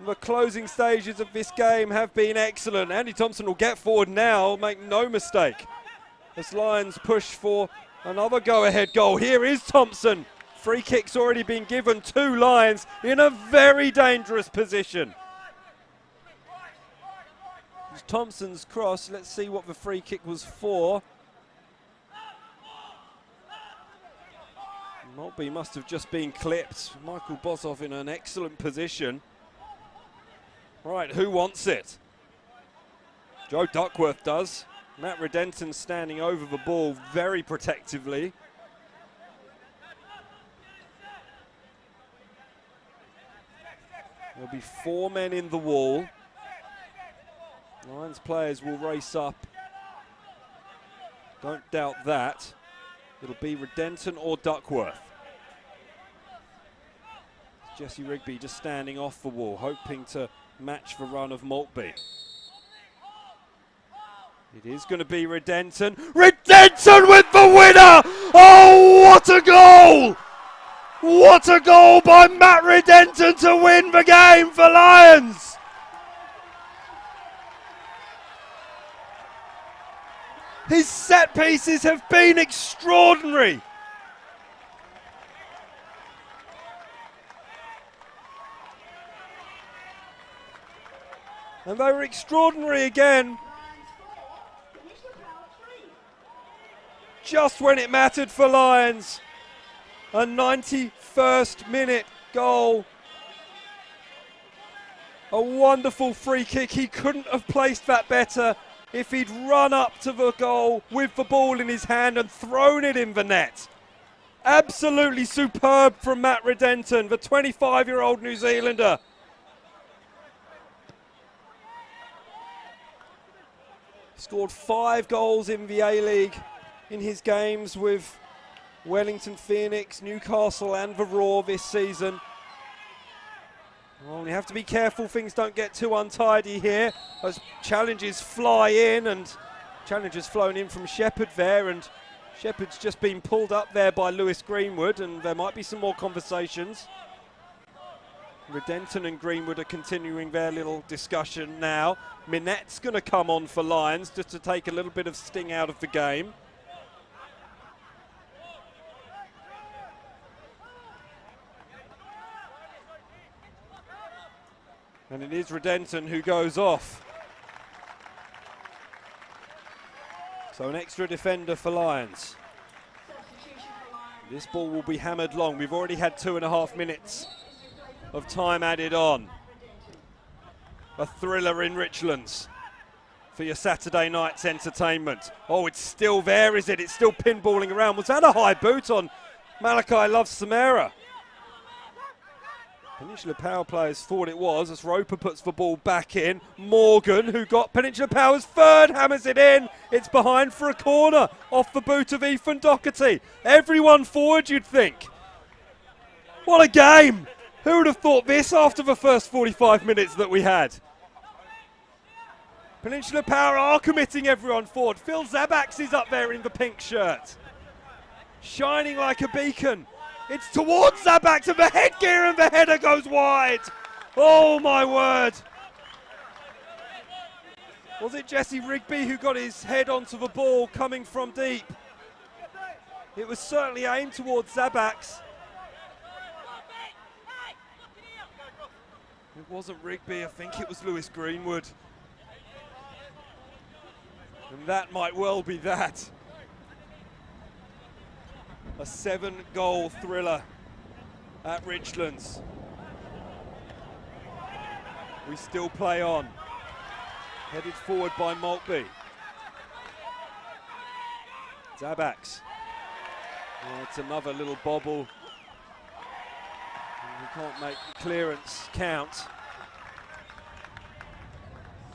The closing stages of this game have been excellent. Andy Thompson will get forward now, make no mistake. As Lions push for another go-ahead goal. Here is Thompson. Free kick's already been given to Lions in a very dangerous position. It's Thompson's cross. Let's see what the free kick was for. Maltby must have just been clipped. Michael Boshoff in an excellent position. Right, who wants it? Joe Duckworth does. Matt Redenton standing over the ball very protectively. There'll be 4 men in the wall. Lions players will race up. Don't doubt that. It'll be Redenton or Duckworth. Jesse Rigby just standing off the wall, hoping to match the run of Maltby. It is going to be Redenton. Redenton with the winner! Oh, what a goal! What a goal by Matt Redenton to win the game for Lions! His set pieces have been extraordinary. And they were extraordinary again. Just when it mattered for Lions. A 91st minute goal. A wonderful free kick. He couldn't have placed that better if he'd run up to the goal with the ball in his hand and thrown it in the net. Absolutely superb from Matt Redenton, the 25-year-old New Zealander. Scored 5 goals in the A-League in his games with Wellington Phoenix, Newcastle and the Roar this season. Well, you have to be careful things don't get too untidy here as challenges fly in, and challenges flown in from Shepherd there, and Shepherd's just been pulled up there by Lewis Greenwood, and there might be some more conversations. Redenton and Greenwood are continuing their little discussion now. Minette's going to come on for Lions just to take a little bit of sting out of the game. And it is Redenton who goes off. So an extra defender for Lions. This ball will be hammered long. We've already had 2.5 minutes of time added on. A thriller in Richlands for your Saturday night's entertainment. Oh, it's still there, is it? It's still pinballing around. Was that a high boot on Malachi Love-Samara? Peninsula Power players thought it was as Roper puts the ball back in. Morgan, who got Peninsula Power's third, hammers it in. It's behind for a corner off the boot of Ethan Doherty. Everyone forward, you'd think. What a game! Who would have thought this after the first 45 minutes that we had? Peninsula Power are committing everyone forward. Phil Zabax is up there in the pink shirt, shining like a beacon. It's towards Zabax and the headgear and the header goes wide. Oh my word. Was it Jesse Rigby who got his head onto the ball coming from deep? It was certainly aimed towards Zabax. It wasn't Rigby, I think it was Lewis Greenwood. And that might well be that. A 7-goal thriller at Richlands. We still play on. Headed forward by Maltby. Zabax. Oh, it's another little bobble. We can't make the clearance count.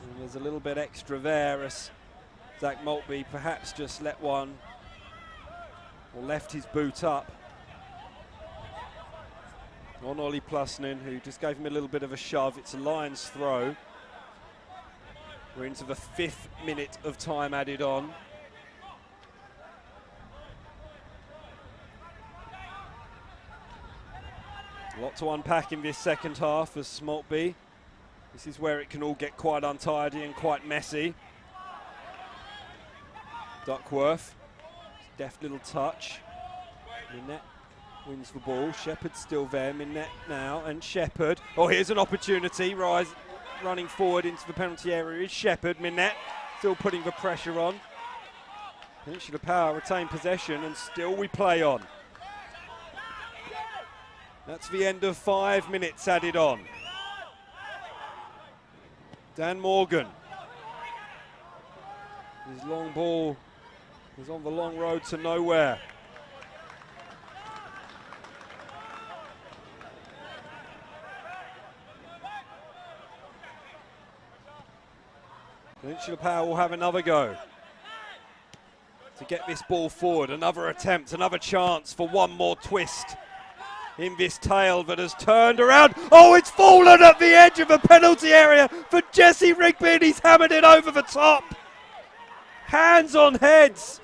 And there's a little bit extra there as Zach Maltby perhaps just let one, or left his boot up on Ollie Plusnin, who just gave him a little bit of a shove. It's a Lions throw. We're into the 5th minute of time added on. A lot to unpack in this second half as Smoltby. This is where it can all get quite untidy and quite messy. Duckworth, deft little touch. Minette wins the ball. Shepherd's still there. Minette now, and Shepherd. Oh, here's an opportunity. Running forward into the penalty area is Shepherd. Minette still putting the pressure on. Peninsula Power retain possession, and still we play on. That's the end of 5 minutes added on. Dan Morgan. His long ball is on the long road to nowhere. Peninsula Power will have another go to get this ball forward. Another attempt, another chance for one more twist in this tale that has turned around. Oh, it's fallen at the edge of the penalty area for Jesse Rigby, and he's hammered it over the top. Hands on heads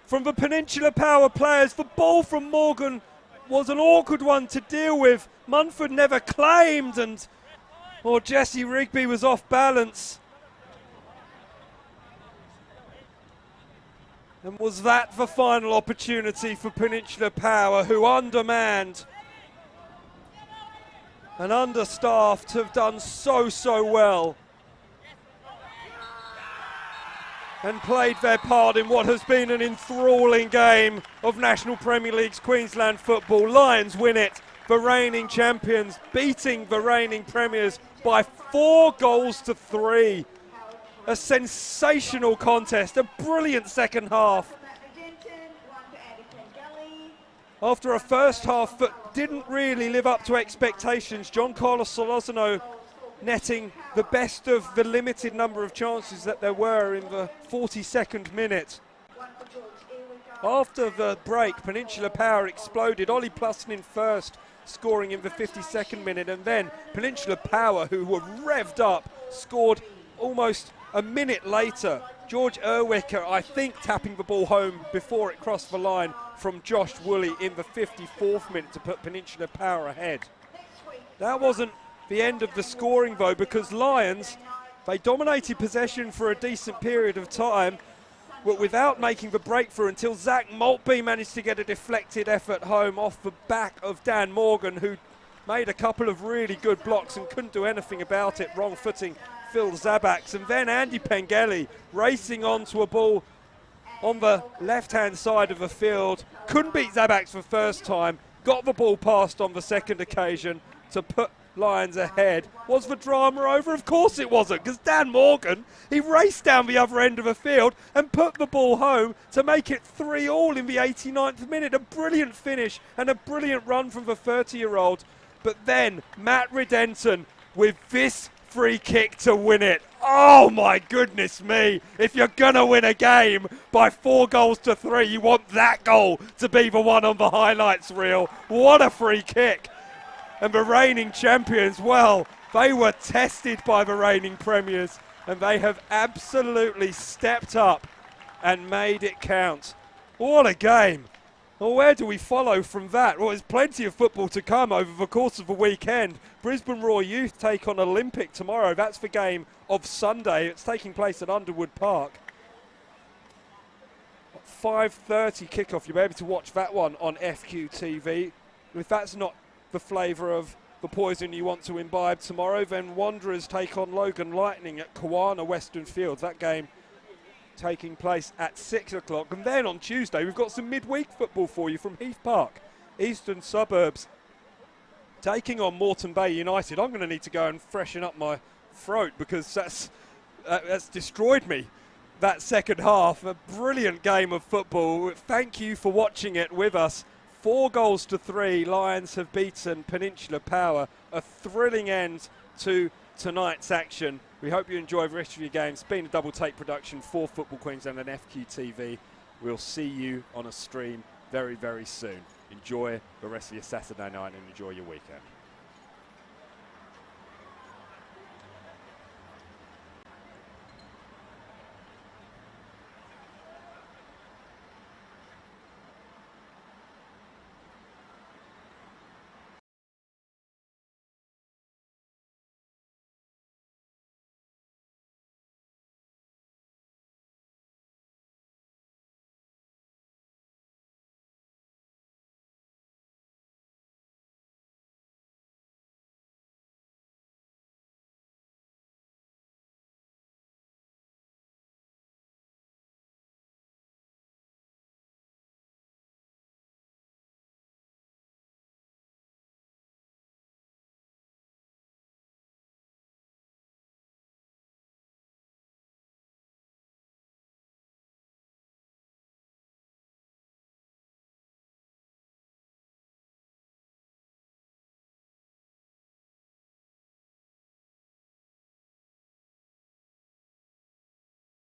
from the Peninsula Power players. The ball from Morgan was an awkward one to deal with. Munford never claimed, and Jesse Rigby was off balance. And was that the final opportunity for Peninsula Power, who undermanned and understaffed have done so well and played their part in what has been an enthralling game of National Premier League's Queensland football. Lions win it, the reigning champions, beating the reigning premiers by 4 goals to 3. A sensational contest, a brilliant second half. After a first half that didn't really live up to expectations, John Carlos Solozano netting the best of the limited number of chances that there were in the 42nd minute. After the break, Peninsula Power exploded. Ollie Pluston in first, scoring in the 52nd minute, and then Peninsula Power, who were revved up, scored almost a minute later. George Erwicker, I think, tapping the ball home before it crossed the line from Josh Woolley in the 54th minute to put Peninsula Power ahead. That wasn't the end of the scoring though, because Lions, they dominated possession for a decent period of time, but without making the breakthrough until Zach Maltby managed to get a deflected effort home off the back of Dan Morgan, who made a couple of really good blocks and couldn't do anything about it, wrong footing Phil Zabax. And then Andy Pengelly racing onto a ball on the left-hand side of the field, couldn't beat Zabax the first time, got the ball passed on the second occasion to put Lions ahead. Was the drama over? Of course it wasn't, because Dan Morgan, he raced down the other end of the field and put the ball home to make it 3-3 in the 89th minute. A brilliant finish and a brilliant run from the 30-year-old. But then Matt Redenton with this free kick to win it. Oh my goodness me. If you're going to win a game by 4 goals to 3, you want that goal to be the one on the highlights reel. What a free kick. And the reigning champions, well, they were tested by the reigning premiers, and they have absolutely stepped up and made it count. What a game. Well, where do we follow from that? Well, there's plenty of football to come over the course of the weekend. Brisbane Roar Youth take on Olympic tomorrow. That's the game of Sunday. It's taking place at Underwood Park. 5:30 kickoff. You'll be able to watch that one on FQTV. If that's not the flavour of the poison you want to imbibe tomorrow, then Wanderers take on Logan Lightning at Kawana Western Fields. That game taking place at 6 o'clock. And then on Tuesday, we've got some midweek football for you from Heath Park. Eastern Suburbs taking on Moreton Bay United. I'm going to need to go and freshen up my throat because that's destroyed me, that second half. A brilliant game of football. Thank you for watching it with us. 4 goals to 3, Lions have beaten Peninsula Power. A thrilling end to tonight's action. We hope you enjoy the rest of your game. It's been a double take production for Football Queensland and FQTV. We'll see you on a stream very, very soon. Enjoy the rest of your Saturday night and enjoy your weekend.